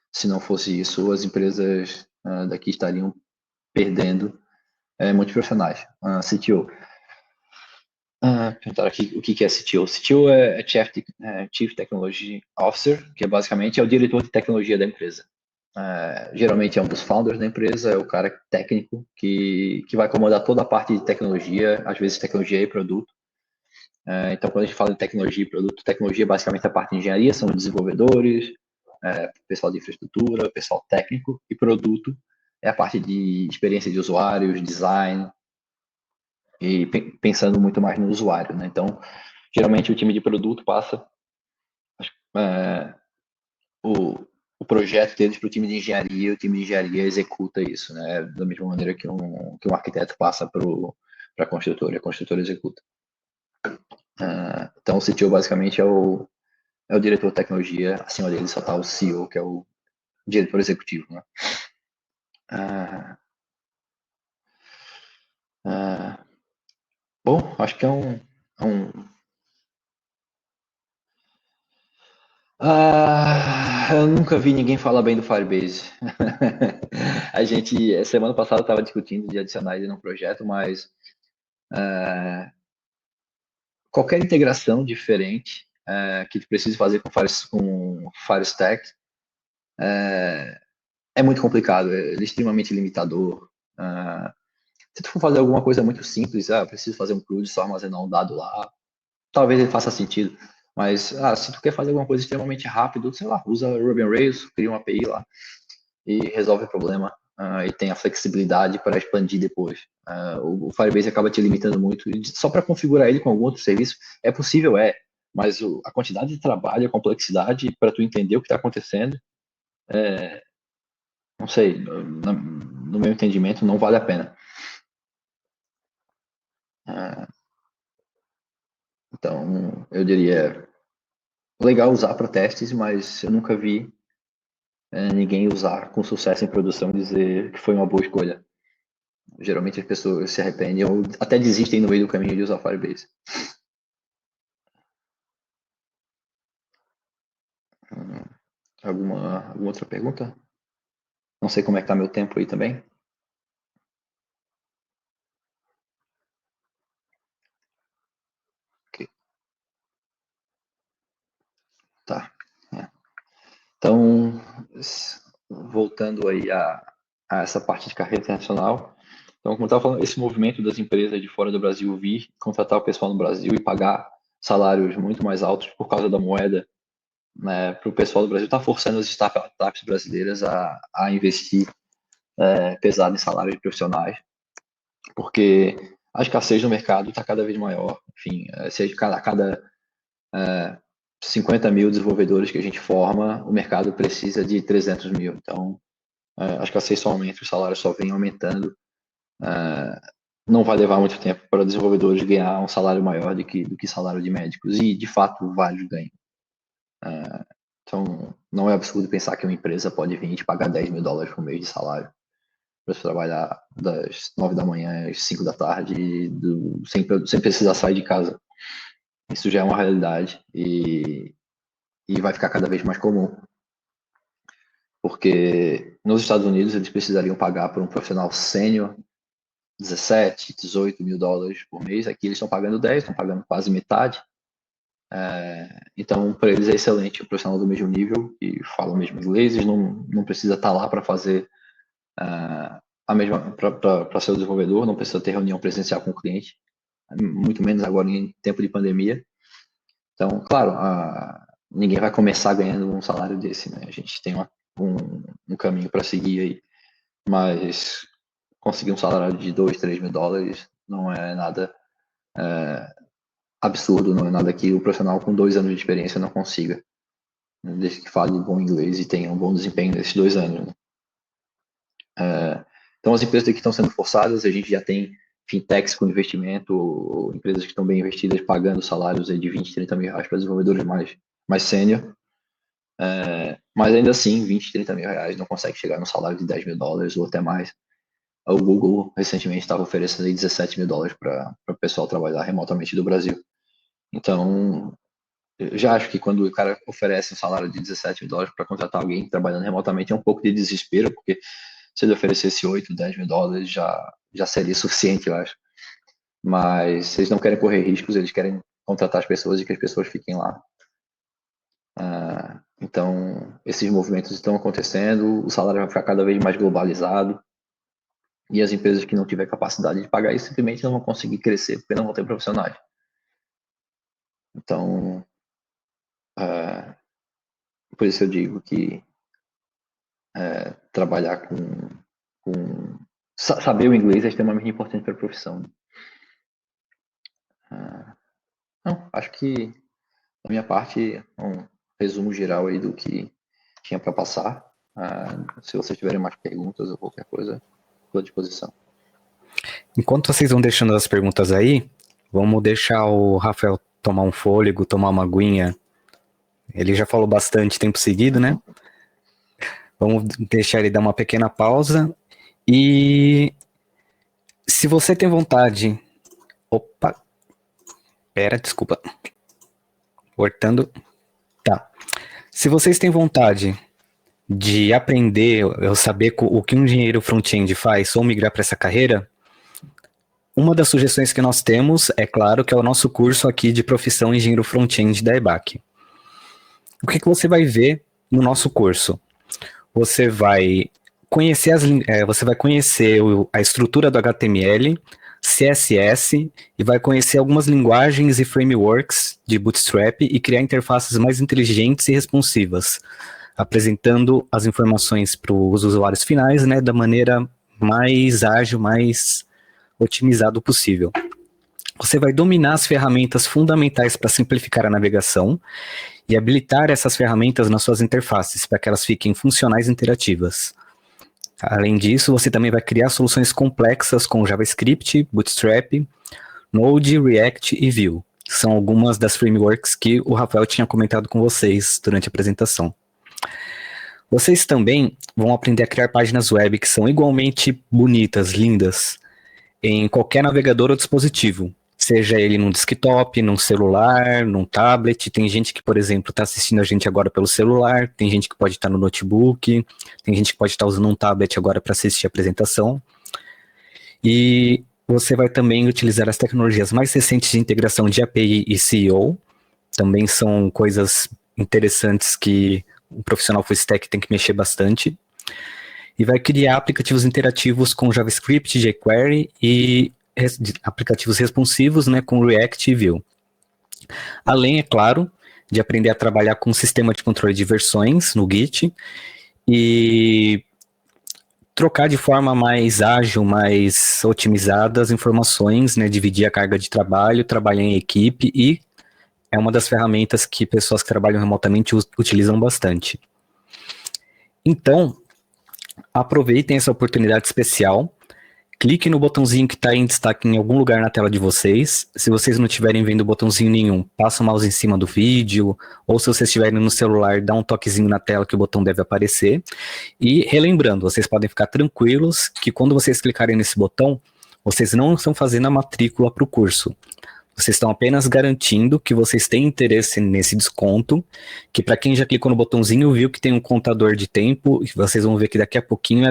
se não fosse isso, as empresas daqui estariam perdendo muitos profissionais. CTO. Perguntaram aqui o que é CTO. CTO é Chief Technology Officer, que basicamente é o diretor de tecnologia da empresa. Geralmente é um dos founders da empresa, é o cara técnico que vai comandar toda a parte de tecnologia, às vezes tecnologia e produto. Então, quando a gente fala de tecnologia e produto, tecnologia é basicamente a parte de engenharia, são os desenvolvedores, pessoal de infraestrutura, pessoal técnico, e produto é a parte de experiência de usuários, design, e pensando muito mais no usuário, né? Então, geralmente o time de produto passa o projeto deles para o time de engenharia, e o time de engenharia executa isso, né? Da mesma maneira que um arquiteto passa para a construtora executa. Então, o CTO basicamente é o diretor de tecnologia, acima dele só está o CEO, que é o diretor executivo, né? Bom, acho que é um eu nunca vi ninguém falar bem do Firebase. A gente, semana passada, estava discutindo de adicionar ele no projeto, mas qualquer integração diferente que tu precise fazer com Firestack é muito complicado, é extremamente limitador. Se tu for fazer alguma coisa muito simples, preciso fazer um CRUD, só armazenar um dado lá, talvez ele faça sentido. Mas se tu quer fazer alguma coisa extremamente rápido, sei lá, usa Ruby on Rails, cria uma API lá e resolve o problema. E tem a flexibilidade para expandir depois. O Firebase acaba te limitando muito. E só para configurar ele com algum outro serviço, é possível, mas a quantidade de trabalho, a complexidade para tu entender o que está acontecendo não sei, no meu entendimento, não vale a pena. Então, eu diria, legal usar para testes, mas eu nunca vi ninguém usar com sucesso em produção e dizer que foi uma boa escolha. Geralmente as pessoas se arrependem ou até desistem no meio do caminho de usar Firebase. Alguma outra pergunta? Não sei como é que tá meu tempo aí também. Ok. Tá. Então, voltando aí a essa parte de carreira internacional. Então, como eu estava falando, esse movimento das empresas de fora do Brasil vir contratar o pessoal no Brasil e pagar salários muito mais altos por causa da moeda, né, para o pessoal do Brasil, está forçando as startups brasileiras a investir pesado em salários de profissionais, porque a escassez no mercado está cada vez maior. Enfim, se a cada 50 mil desenvolvedores que a gente forma, o mercado precisa de 300 mil. Então, a escassez só aumenta, os salários só vêm aumentando. Não vai levar muito tempo para desenvolvedores ganhar um salário maior do que salário de médicos, e de fato vários ganham. Então, não é absurdo pensar que uma empresa pode vir e te pagar 10 mil dólares por mês de salário para você trabalhar das 9 da manhã às 5 da tarde, sem precisar sair de casa. Isso já é uma realidade e vai ficar cada vez mais comum. Porque nos Estados Unidos eles precisariam pagar por um profissional sênior 17, 18 mil dólares por mês. Aqui eles estão pagando 10, estão pagando quase metade. Então, para eles é excelente o profissional do mesmo nível e fala o mesmo inglês, eles não precisa estar lá para fazer a mesma, para ser o desenvolvedor, não precisa ter reunião presencial com o cliente, muito menos agora em tempo de pandemia. Então, claro, ninguém vai começar ganhando um salário desse, né? A gente tem um caminho para seguir aí, mas conseguir um salário de 2, 3 mil dólares não é nada absurdo, não é nada que o profissional com 2 anos de experiência não consiga, né? Desde que fale bom inglês e tenha um bom desempenho nesses 2 anos, né? Então, as empresas que estão sendo forçadas, a gente já tem fintechs com investimento, empresas que estão bem investidas pagando salários aí de 20, 30 mil reais para desenvolvedores mais sênior. Mas ainda assim, 20, 30 mil reais não consegue chegar no salário de 10 mil dólares ou até mais. O Google recentemente estava oferecendo aí 17 mil dólares para o pessoal trabalhar remotamente do Brasil. Então, eu já acho que quando o cara oferece um salário de 17 mil dólares para contratar alguém trabalhando remotamente, é um pouco de desespero, porque se ele oferecesse 8, 10 mil dólares já seria suficiente, eu acho. Mas eles não querem correr riscos, eles querem contratar as pessoas e que as pessoas fiquem lá. Então, esses movimentos estão acontecendo, o salário vai ficar cada vez mais globalizado, e as empresas que não tiverem capacidade de pagar isso simplesmente não vão conseguir crescer, porque não vão ter profissionais. Então, por isso eu digo que trabalhar saber o inglês é extremamente importante para a profissão. Não, acho que da minha parte, um resumo geral aí do que tinha para passar. Se vocês tiverem mais perguntas ou qualquer coisa, estou à disposição. Enquanto vocês vão deixando as perguntas aí, vamos deixar o Rafael tomar um fôlego, tomar uma aguinha. Ele já falou bastante tempo seguido, né? Vamos deixar ele dar uma pequena pausa. E se você tem vontade... Opa! Desculpa. Cortando. Tá. Se vocês têm vontade de aprender, eu saber o que um engenheiro front-end faz ou migrar para essa carreira, uma das sugestões que nós temos, é claro, que é o nosso curso aqui de profissão engenheiro front-end da EBAC. O que você vai ver no nosso curso? Você vai conhecer a estrutura do HTML, CSS, e vai conhecer algumas linguagens e frameworks de Bootstrap e criar interfaces mais inteligentes e responsivas, apresentando as informações para os usuários finais, né, da maneira mais ágil, mais otimizado possível. Você vai dominar as ferramentas fundamentais para simplificar a navegação e habilitar essas ferramentas nas suas interfaces para que elas fiquem funcionais e interativas. Além disso, você também vai criar soluções complexas com JavaScript, Bootstrap, Node, React e Vue. São algumas das frameworks que o Rafael tinha comentado com vocês durante a apresentação. Vocês também vão aprender a criar páginas web que são igualmente bonitas, lindas, em qualquer navegador ou dispositivo, seja ele num desktop, num celular, num tablet. Tem gente que, por exemplo, está assistindo a gente agora pelo celular, tem gente que pode estar no notebook, tem gente que pode estar usando um tablet agora para assistir a apresentação. E você vai também utilizar as tecnologias mais recentes de integração de API e CEO. Também são coisas interessantes que o profissional full stack tem que mexer bastante. E vai criar aplicativos interativos com JavaScript, jQuery e aplicativos responsivos, né, com React e Vue. Além, é claro, de aprender a trabalhar com um sistema de controle de versões no Git e trocar de forma mais ágil, mais otimizada as informações, né, dividir a carga de trabalho, trabalhar em equipe, e é uma das ferramentas que pessoas que trabalham remotamente utilizam bastante. Então, aproveitem essa oportunidade especial, clique no botãozinho que está em destaque em algum lugar na tela de vocês. Se vocês não estiverem vendo botãozinho nenhum, passa o mouse em cima do vídeo, ou se vocês estiverem no celular, dá um toquezinho na tela que o botão deve aparecer. E relembrando, vocês podem ficar tranquilos que quando vocês clicarem nesse botão, vocês não estão fazendo a matrícula para o curso. Vocês estão apenas garantindo que vocês têm interesse nesse desconto, que para quem já clicou no botãozinho viu que tem um contador de tempo, e vocês vão ver que daqui a pouquinho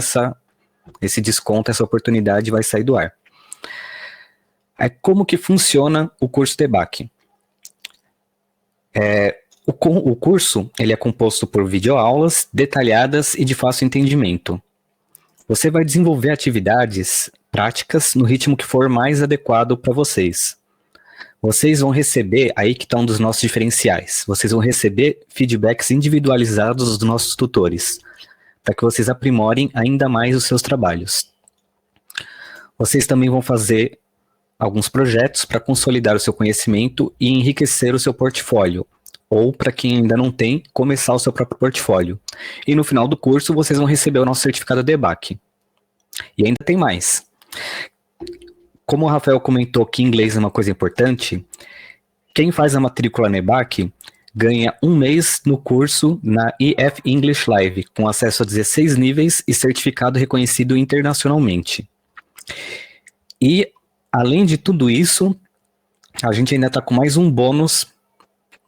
esse desconto, essa oportunidade vai sair do ar. Como que funciona o curso TBAC? O curso ele é composto por videoaulas detalhadas e de fácil entendimento. Você vai desenvolver atividades práticas no ritmo que for mais adequado para vocês. Vocês vão receber, aí que está um dos nossos diferenciais, vocês vão receber feedbacks individualizados dos nossos tutores, para que vocês aprimorem ainda mais os seus trabalhos. Vocês também vão fazer alguns projetos para consolidar o seu conhecimento e enriquecer o seu portfólio, ou para quem ainda não tem, começar o seu próprio portfólio. E no final do curso, vocês vão receber o nosso certificado DBAC. E ainda tem mais. Como o Rafael comentou que inglês é uma coisa importante, quem faz a matrícula NEBAC ganha um mês no curso na EF English Live, com acesso a 16 níveis e certificado reconhecido internacionalmente. E, além de tudo isso, a gente ainda está com mais um bônus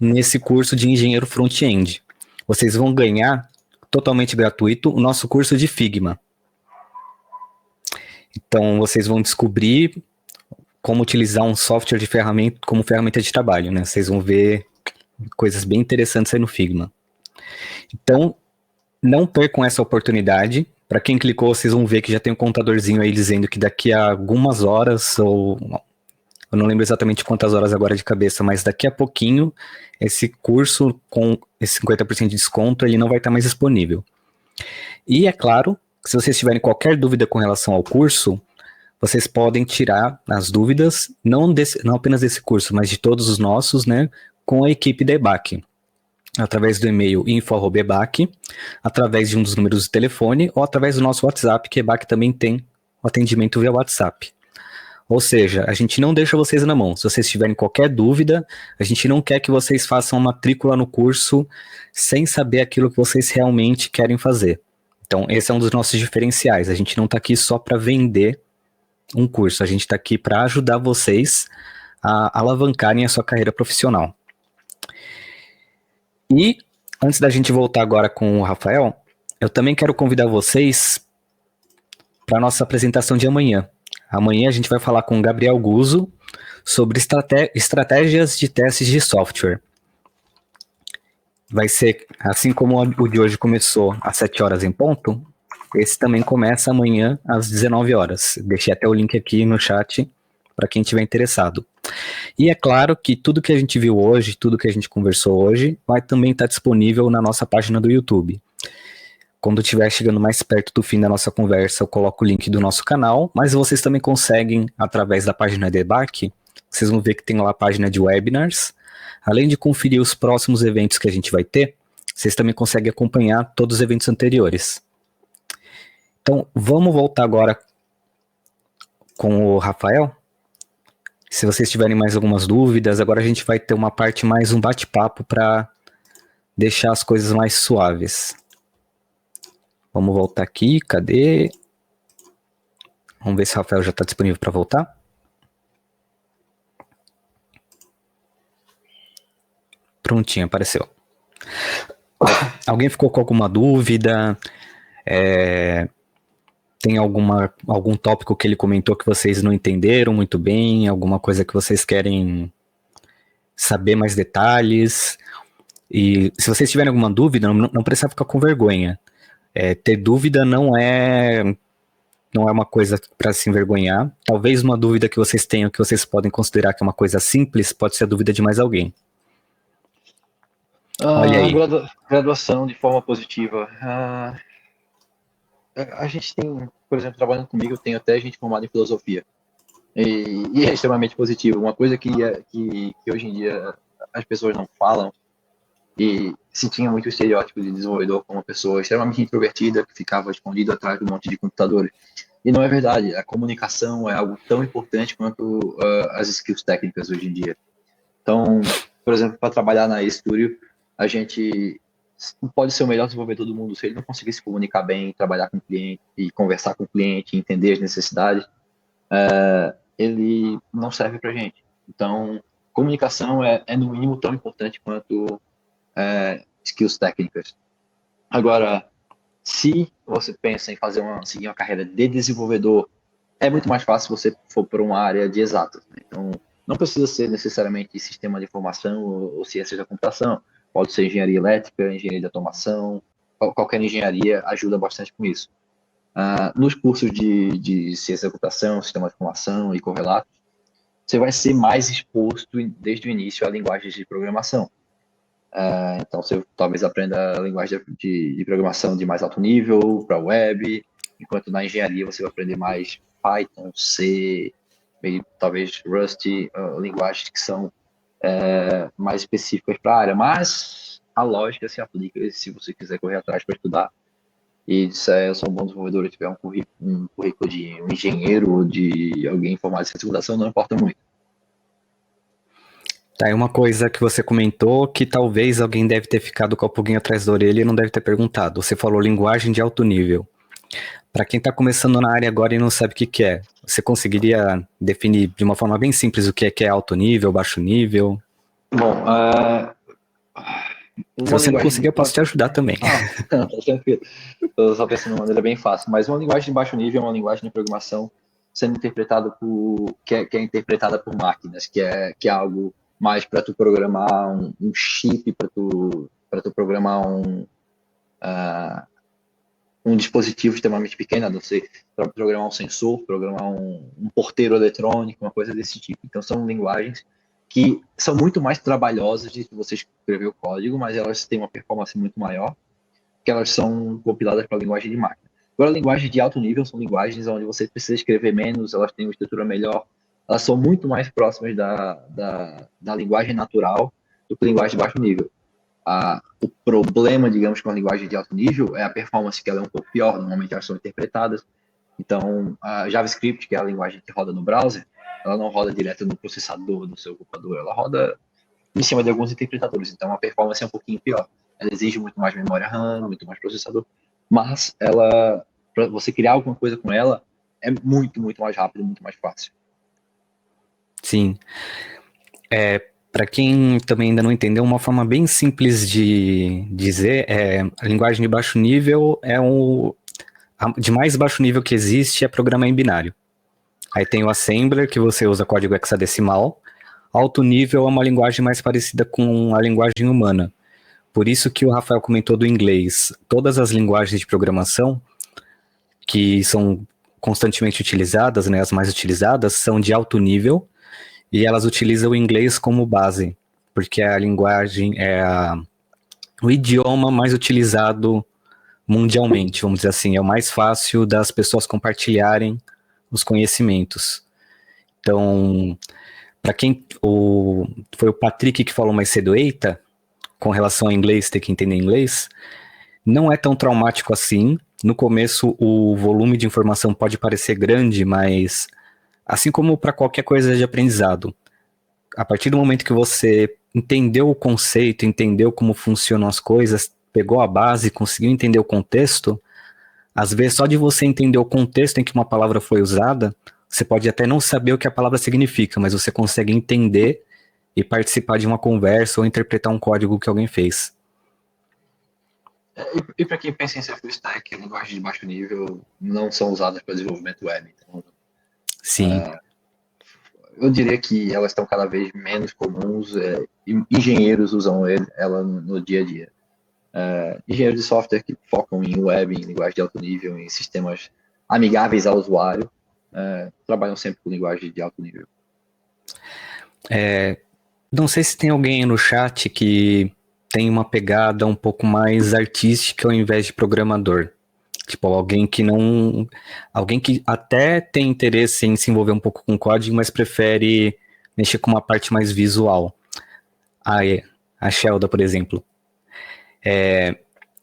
nesse curso de engenheiro front-end. Vocês vão ganhar, totalmente gratuito, o nosso curso de Figma. Então, vocês vão descobrir como utilizar um software de ferramenta como ferramenta de trabalho, né? Vocês vão ver coisas bem interessantes aí no Figma. Então, não percam essa oportunidade. Para quem clicou, vocês vão ver que já tem um contadorzinho aí dizendo que daqui a algumas horas, ou eu não lembro exatamente quantas horas agora de cabeça, mas daqui a pouquinho, esse curso com esse 50% de desconto, ele não vai estar mais disponível. E é claro, se vocês tiverem qualquer dúvida com relação ao curso, vocês podem tirar as dúvidas, não apenas desse curso, mas de todos os nossos, né, com a equipe da EBAC, através do e-mail info@ebac, através de um dos números de telefone, ou através do nosso WhatsApp, que a EBAC também tem o atendimento via WhatsApp. Ou seja, a gente não deixa vocês na mão. Se vocês tiverem qualquer dúvida, a gente não quer que vocês façam uma matrícula no curso sem saber aquilo que vocês realmente querem fazer. Então, esse é um dos nossos diferenciais. A gente não está aqui só para vender um curso, a gente está aqui para ajudar vocês a alavancarem a sua carreira profissional. E, antes da gente voltar agora com o Rafael, eu também quero convidar vocês para a nossa apresentação de amanhã. Amanhã a gente vai falar com o Gabriel Guzzo sobre estratégias de testes de software. Vai ser, assim como o de hoje começou às 7 horas em ponto, esse também começa amanhã às 19 horas. Deixei até o link aqui no chat para quem estiver interessado. E é claro que tudo que a gente viu hoje, tudo que a gente conversou hoje, vai também estar disponível na nossa página do YouTube. Quando estiver chegando mais perto do fim da nossa conversa, eu coloco o link do nosso canal, mas vocês também conseguem, através da página da EBAC, vocês vão ver que tem lá a página de webinars. Além de conferir os próximos eventos que a gente vai ter, vocês também conseguem acompanhar todos os eventos anteriores. Então, vamos voltar agora com o Rafael. Se vocês tiverem mais algumas dúvidas, agora a gente vai ter uma parte mais um bate-papo para deixar as coisas mais suaves. Vamos voltar aqui, cadê? Vamos ver se o Rafael já está disponível para voltar. Prontinho, apareceu. Alguém ficou com alguma dúvida? Tem algum tópico que ele comentou que vocês não entenderam muito bem? Alguma coisa que vocês querem saber mais detalhes? E se vocês tiverem alguma dúvida, não precisa ficar com vergonha. Ter dúvida não é uma coisa para se envergonhar. Talvez uma dúvida que vocês tenham, que vocês podem considerar que é uma coisa simples, pode ser a dúvida de mais alguém. Olha aí. Graduação de forma positiva. A gente tem, por exemplo, trabalhando comigo, eu tenho até gente formada em filosofia. E é extremamente positivo. Uma coisa que hoje em dia as pessoas não falam, e se tinha muito estereótipo de desenvolvedor como uma pessoa extremamente introvertida que ficava escondido atrás de um monte de computadores. E não é verdade. A comunicação é algo tão importante quanto as skills técnicas hoje em dia. Então, por exemplo, para trabalhar na Studio, a gente pode ser o melhor desenvolvedor do mundo. Se ele não conseguir se comunicar bem, trabalhar com o cliente e conversar com o cliente, entender as necessidades, ele não serve para a gente. Então, comunicação é no mínimo tão importante quanto skills técnicas. Agora, se você pensa em seguir uma carreira de desenvolvedor, é muito mais fácil se você for para uma área de exatas. Então, não precisa ser necessariamente sistema de informação ou ciência da computação. Pode ser engenharia elétrica, engenharia de automação, qualquer engenharia ajuda bastante com isso. Nos cursos de ciência da computação, sistema de informação e correlatos, você vai ser mais exposto desde o início a linguagens de programação. Então, você talvez aprenda a linguagem de programação de mais alto nível para web, enquanto na engenharia você vai aprender mais Python, C, talvez Rust, linguagens que são mais específicas para a área, mas a lógica se aplica se você quiser correr atrás para estudar e disser eu sou um bom desenvolvedor e tiver um currículo de um engenheiro ou de alguém formado em ciência de computação, não importa muito. Tá, e uma coisa que você comentou que talvez alguém deve ter ficado com a pulguinha atrás da orelha e não deve ter perguntado. Você falou linguagem de alto nível. Para quem está começando na área agora e não sabe o que é, você conseguiria definir de uma forma bem simples o que é alto nível, baixo nível? Bom, se você não conseguir, eu posso te ajudar também. Tá tranquilo. Estou só pensando de uma maneira bem fácil. Mas uma linguagem de baixo nível é uma linguagem de programação sendo interpretada que é interpretada por máquinas, que é algo mais para tu programar um chip, para tu programar um dispositivo extremamente pequeno, não sei, para programar um sensor, programar um porteiro eletrônico, uma coisa desse tipo. Então são linguagens que são muito mais trabalhosas de você escrever o código, mas elas têm uma performance muito maior, porque elas são compiladas para a linguagem de máquina. Agora, linguagens de alto nível são linguagens onde você precisa escrever menos, elas têm uma estrutura melhor, elas são muito mais próximas da linguagem natural do que a linguagem de baixo nível. O problema, digamos, com a linguagem de alto nível é a performance, que ela é um pouco pior, normalmente elas são interpretadas. Então, a JavaScript, que é a linguagem que roda no browser, ela não roda direto no processador do seu computador, ela roda em cima de alguns interpretadores, então a performance é um pouquinho pior. Ela exige muito mais memória RAM, muito mais processador, mas para você criar alguma coisa com ela, é muito, muito mais rápido, muito mais fácil. Sim. Para quem também ainda não entendeu, uma forma bem simples de dizer a linguagem de baixo nível a de mais baixo nível que existe é programar em binário. Aí tem o assembler, que você usa código hexadecimal. Alto nível é uma linguagem mais parecida com a linguagem humana. Por isso que o Rafael comentou do inglês. Todas as linguagens de programação que são constantemente utilizadas, né, as mais utilizadas, são de alto nível, e elas utilizam o inglês como base, porque a linguagem é o idioma mais utilizado mundialmente, vamos dizer assim, é o mais fácil das pessoas compartilharem os conhecimentos. Então, para quem foi o Patrick que falou mais cedo, eita, com relação ao inglês, ter que entender inglês, não é tão traumático assim, no começo o volume de informação pode parecer grande, mas assim como para qualquer coisa de aprendizado, a partir do momento que você entendeu o conceito, entendeu como funcionam as coisas, pegou a base, conseguiu entender o contexto, às vezes só de você entender o contexto em que uma palavra foi usada, você pode até não saber o que a palavra significa, mas você consegue entender e participar de uma conversa ou interpretar um código que alguém fez. E para quem pensa em ser full stack, linguagens de baixo nível não são usadas para desenvolvimento web. Então, Sim. eu diria que elas estão cada vez menos comuns. Engenheiros usam ela no dia a dia. Engenheiros de software que focam em web, em linguagem de alto nível, em sistemas amigáveis ao usuário, trabalham sempre com linguagem de alto nível. Não sei se tem alguém aí no chat que tem uma pegada um pouco mais artística ao invés de programador. Tipo, alguém que até tem interesse em se envolver um pouco com código, mas prefere mexer com uma parte mais visual. A Shelda, por exemplo.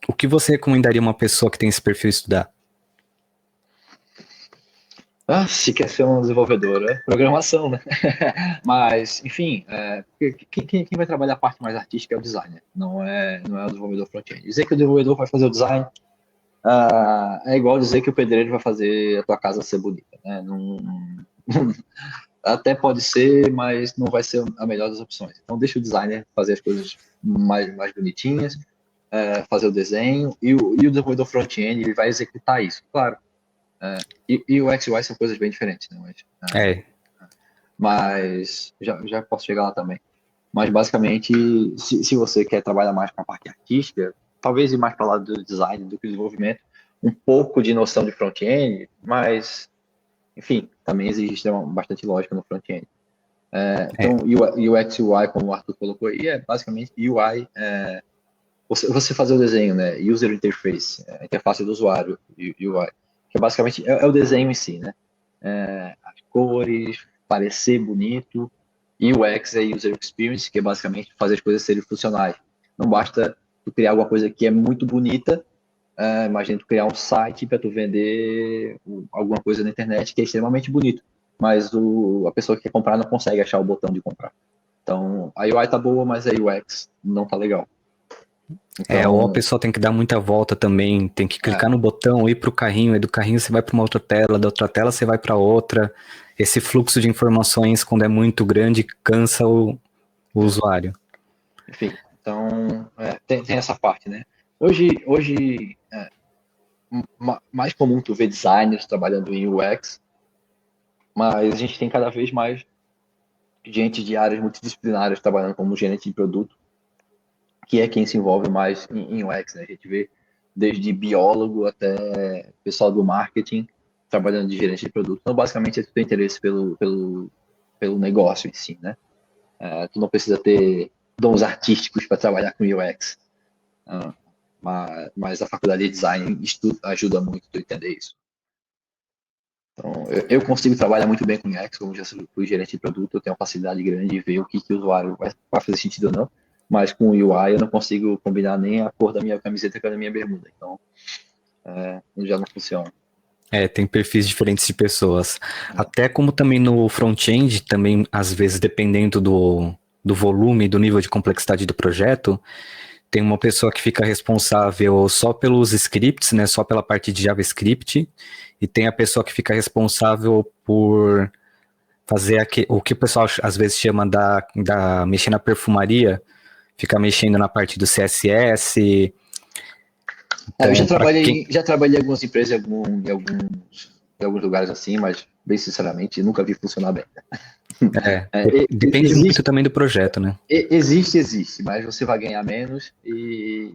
O que você recomendaria uma pessoa que tem esse perfil estudar? Se quer ser um desenvolvedor, programação, né? Mas, enfim, quem vai trabalhar a parte mais artística é o designer, não é o desenvolvedor front-end. Dizer que o desenvolvedor vai fazer o design é igual dizer que o pedreiro vai fazer a tua casa ser bonita, né? Até pode ser, mas não vai ser a melhor das opções. Então deixa o designer fazer as coisas mais bonitinhas, fazer o desenho, e o desenvolvedor front-end ele vai executar isso, claro. E o X e o Y são coisas bem diferentes, né? Mas já posso chegar lá também. Mas basicamente, se você quer trabalhar mais com a parte artística, talvez ir mais para o lado do design do que do desenvolvimento, um pouco de noção de front-end, mas, enfim, também existe bastante lógica no front-end. Então, UX e UI, como o Arthur colocou aí, basicamente UI, você fazer o desenho, né? User Interface, a interface do usuário, UI, que basicamente é o desenho em si, né? As cores, parecer bonito, e o UX é User Experience, que é basicamente fazer as coisas serem funcionais. Não basta tu criar alguma coisa que é muito bonita, imagina tu criar um site para tu vender alguma coisa na internet que é extremamente bonito, mas a pessoa que quer comprar não consegue achar o botão de comprar. Então, a UI tá boa, mas a UX não tá legal. Então, ou a pessoa tem que dar muita volta também, tem que clicar no botão, ir para o carrinho, e do carrinho você vai para uma outra tela, da outra tela você vai para outra. Esse fluxo de informações, quando é muito grande, cansa o usuário. Enfim, então tem essa parte, né? Hoje mais comum tu ver designers trabalhando em UX, mas a gente tem cada vez mais gente de áreas multidisciplinares trabalhando como gerente de produto, que é quem se envolve mais em UX, né? A gente vê desde biólogo até pessoal do marketing trabalhando de gerente de produto. Então, basicamente, tu tem interesse pelo negócio em si, né? Tu não precisa ter dons artísticos para trabalhar com UX. Mas a faculdade de design ajuda muito a entender isso. Então, eu consigo trabalhar muito bem com UX, como já fui gerente de produto, eu tenho uma facilidade grande de ver o que o usuário vai fazer sentido ou não, mas com o UI eu não consigo combinar nem a cor da minha camiseta com a da minha bermuda, então já não funciona. Tem perfis diferentes de pessoas. Até como também no front-end, também às vezes dependendo do volume, do nível de complexidade do projeto, tem uma pessoa que fica responsável só pelos scripts, né, só pela parte de JavaScript, e tem a pessoa que fica responsável por fazer o que o pessoal às vezes chama da mexer na perfumaria, ficar mexendo na parte do CSS. Então, eu já trabalhei em algumas empresas, em alguns lugares assim, mas bem sinceramente nunca vi funcionar bem. Depende muito também do projeto, né? Existe, mas você vai ganhar menos e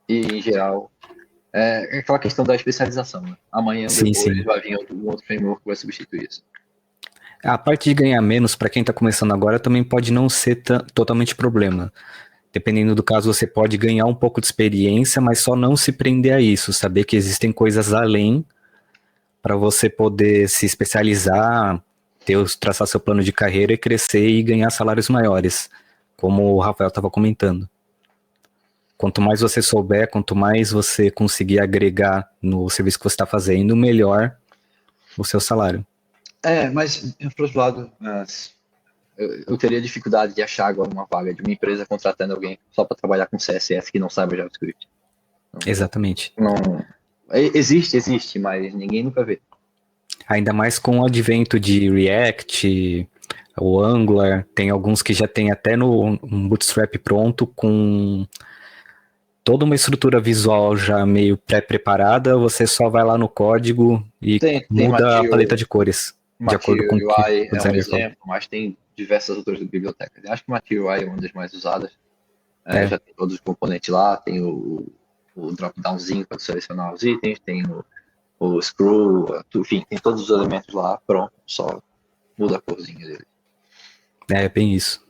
em geral é aquela questão da especialização, né? Amanhã depois vai vir um outro framework que vai substituir isso. A parte de ganhar menos para quem está começando agora também pode não ser totalmente problema. Dependendo do caso, você pode ganhar um pouco de experiência, mas só não se prender a isso, saber que existem coisas além para você poder se especializar, traçar seu plano de carreira e crescer e ganhar salários maiores, como o Rafael estava comentando. Quanto mais você souber, quanto mais você conseguir agregar no serviço que você está fazendo, melhor o seu salário. Mas, por outro lado, eu teria dificuldade de achar agora uma vaga de uma empresa contratando alguém só para trabalhar com CSS que não sabe JavaScript. Exatamente. Não, existe, mas ninguém nunca vê. Ainda mais com o advento de React, o Angular, tem alguns que já tem até no um Bootstrap pronto com toda uma estrutura visual já meio pré-preparada, você só vai lá no código e Tem muda a paleta de cores, de acordo com o que UI o é um designer falou. exemplo, mas tem diversas outras bibliotecas. Eu acho que Material UI é uma das mais usadas. Já tem todos os componentes lá, tem o drop-downzinho para selecionar os itens, tem o screw, enfim, tem todos os elementos lá, pronto, só muda a corzinha dele. É bem isso.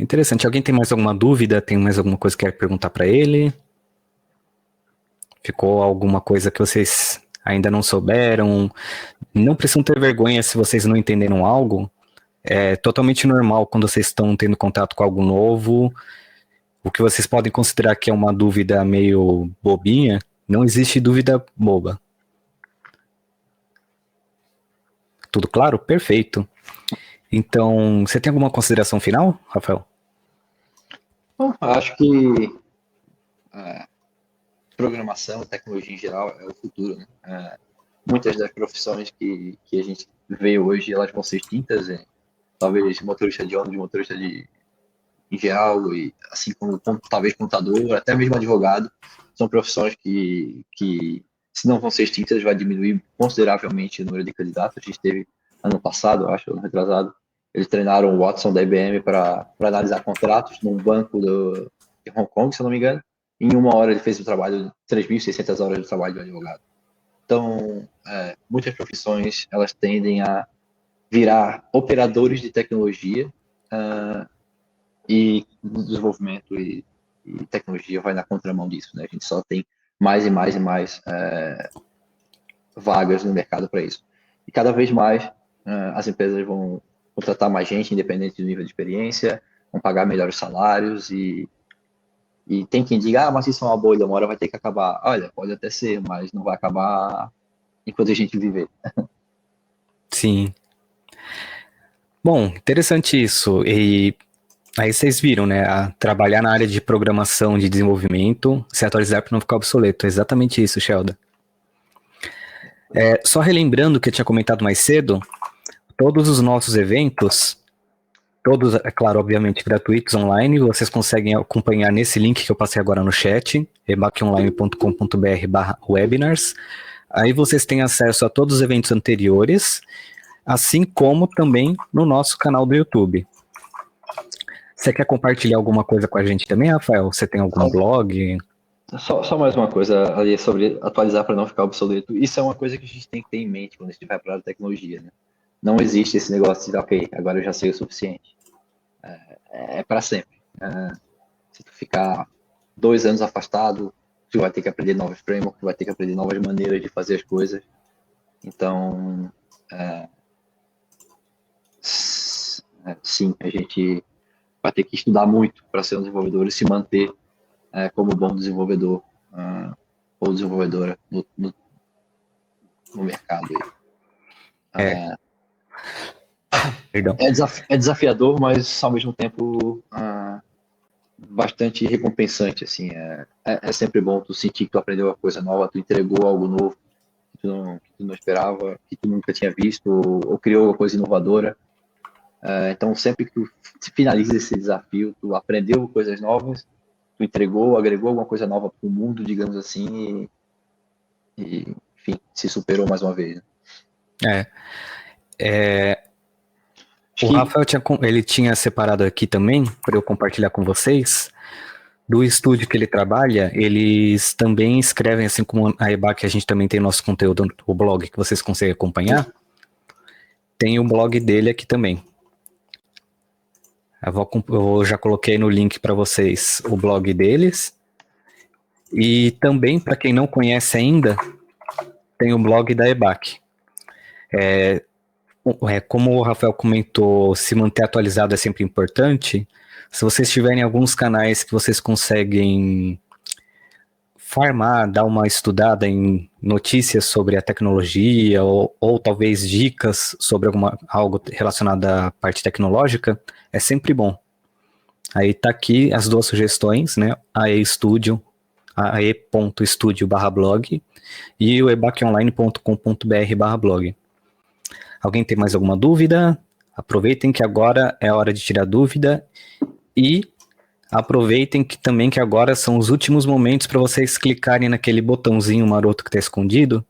Interessante. Alguém tem mais alguma dúvida? Tem mais alguma coisa que quer perguntar para ele? Ficou alguma coisa que vocês ainda não souberam? Não precisam ter vergonha se vocês não entenderam algo. É totalmente normal quando vocês estão tendo contato com algo novo. O que vocês podem considerar que é uma dúvida meio bobinha, não existe dúvida boba. Tudo claro? Perfeito. Então, você tem alguma consideração final, Rafael? Bom, acho que programação, tecnologia em geral é o futuro, né? Muitas das profissões que a gente vê hoje, elas vão ser extintas, talvez motorista de ônibus, motorista em geral, e assim como talvez contador, até mesmo advogado, são profissões que se não vão ser extintas, vai diminuir consideravelmente o número de candidatos. A gente teve ano passado, acho, ano retrasado, eles treinaram o Watson da IBM para analisar contratos num banco de Hong Kong, se eu não me engano. Em uma hora ele fez o trabalho, 3.600 horas de trabalho de advogado. Então, muitas profissões, elas tendem a virar operadores de tecnologia, e desenvolvimento e tecnologia vai na contramão disso, né? A gente só tem mais e mais e mais vagas no mercado para isso. E cada vez mais as empresas vão contratar mais gente, independente do nível de experiência, vão pagar melhores salários e tem quem diga, mas isso é uma bolha, uma hora vai ter que acabar. Olha, pode até ser, mas não vai acabar enquanto a gente viver. Sim. Bom, interessante isso. E aí vocês viram, né? Trabalhar na área de programação, de desenvolvimento, se atualizar para não ficar obsoleto. É exatamente isso, Sheldon. Só relembrando que eu tinha comentado mais cedo, todos os nossos eventos, todos, é claro, obviamente gratuitos online, vocês conseguem acompanhar nesse link que eu passei agora no chat, ebaconline.com.br/webinars. Aí vocês têm acesso a todos os eventos anteriores, assim como também no nosso canal do YouTube. Você quer compartilhar alguma coisa com a gente também, Rafael? Você tem algum blog? Só mais uma coisa ali sobre atualizar para não ficar obsoleto. Isso é uma coisa que a gente tem que ter em mente quando a gente vai para a tecnologia, né? Não existe esse negócio de, ok, agora eu já sei o suficiente. É para sempre. Se tu ficar 2 anos afastado, tu vai ter que aprender novos frameworks, tu vai ter que aprender novas maneiras de fazer as coisas. Então, sim, a gente vai ter que estudar muito para ser um desenvolvedor e se manter como bom desenvolvedor ou desenvolvedora no mercado. Perdão. É desafiador, mas ao mesmo tempo bastante recompensante. Assim, é sempre bom tu sentir que tu aprendeu uma coisa nova, tu entregou algo novo que tu não esperava, que tu nunca tinha visto, ou criou uma coisa inovadora. Então, sempre que tu finaliza esse desafio, tu aprendeu coisas novas, tu entregou, agregou alguma coisa nova para o mundo, digamos assim, e enfim, se superou mais uma vez. Né? O Rafael tinha separado aqui também, para eu compartilhar com vocês, do estúdio que ele trabalha, eles também escrevem, assim como a EBAC, a gente também tem nosso conteúdo, o blog que vocês conseguem acompanhar, tem o blog dele aqui também. Eu já coloquei no link para vocês o blog deles, e também, para quem não conhece ainda, tem o blog da EBAC. Como o Rafael comentou, se manter atualizado é sempre importante. Se vocês tiverem alguns canais que vocês conseguem farmar, dar uma estudada em notícias sobre a tecnologia ou talvez dicas sobre algo relacionado à parte tecnológica, é sempre bom. Aí tá aqui as 2 sugestões, né? ae.studio, ae.studio/blog e o ebaconline.com.br/blog. Alguém tem mais alguma dúvida? Aproveitem que agora é a hora de tirar dúvida e aproveitem que também que agora são os últimos momentos para vocês clicarem naquele botãozinho maroto que está escondido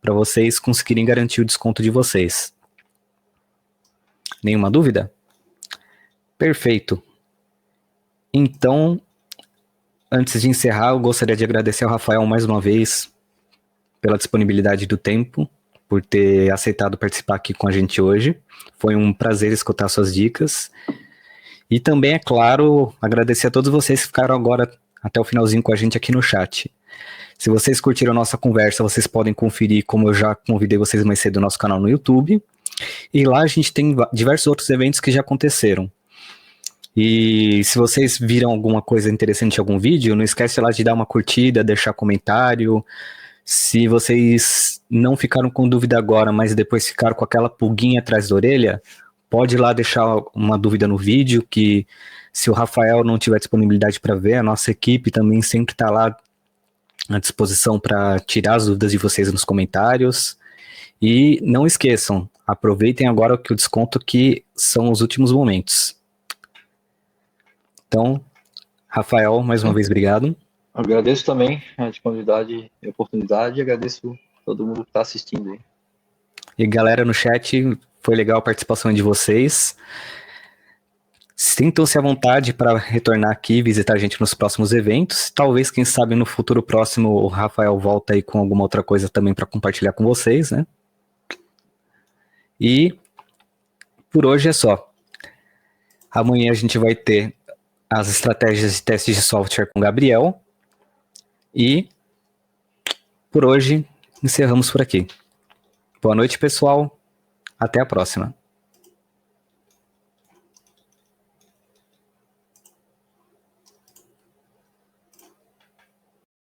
para vocês conseguirem garantir o desconto de vocês. Nenhuma dúvida? Perfeito. Então, antes de encerrar, eu gostaria de agradecer ao Rafael mais uma vez pela disponibilidade do tempo, por ter aceitado participar aqui com a gente hoje. Foi um prazer escutar suas dicas. E também, é claro, agradecer a todos vocês que ficaram agora até o finalzinho com a gente aqui no chat. Se vocês curtiram a nossa conversa, vocês podem conferir, como eu já convidei vocês mais cedo, no nosso canal no YouTube. E lá a gente tem diversos outros eventos que já aconteceram. E se vocês viram alguma coisa interessante em algum vídeo, não esquece lá de dar uma curtida, deixar comentário. Se vocês não ficaram com dúvida agora, mas depois ficaram com aquela pulguinha atrás da orelha, pode ir lá deixar uma dúvida no vídeo, que se o Rafael não tiver disponibilidade para ver, a nossa equipe também sempre está lá à disposição para tirar as dúvidas de vocês nos comentários. E não esqueçam, aproveitem agora que o desconto que são os últimos momentos. Então, Rafael, mais uma vez, obrigado. Agradeço também a disponibilidade e a oportunidade, e agradeço todo mundo que está assistindo aí. E galera no chat, foi legal a participação de vocês. Sintam-se à vontade para retornar aqui e visitar a gente nos próximos eventos. Talvez, quem sabe, no futuro próximo o Rafael volta aí com alguma outra coisa também para compartilhar com vocês, né? E por hoje é só. Amanhã a gente vai ter as estratégias de testes de software com o Gabriel. E por hoje encerramos por aqui. Boa noite, pessoal. Até a próxima.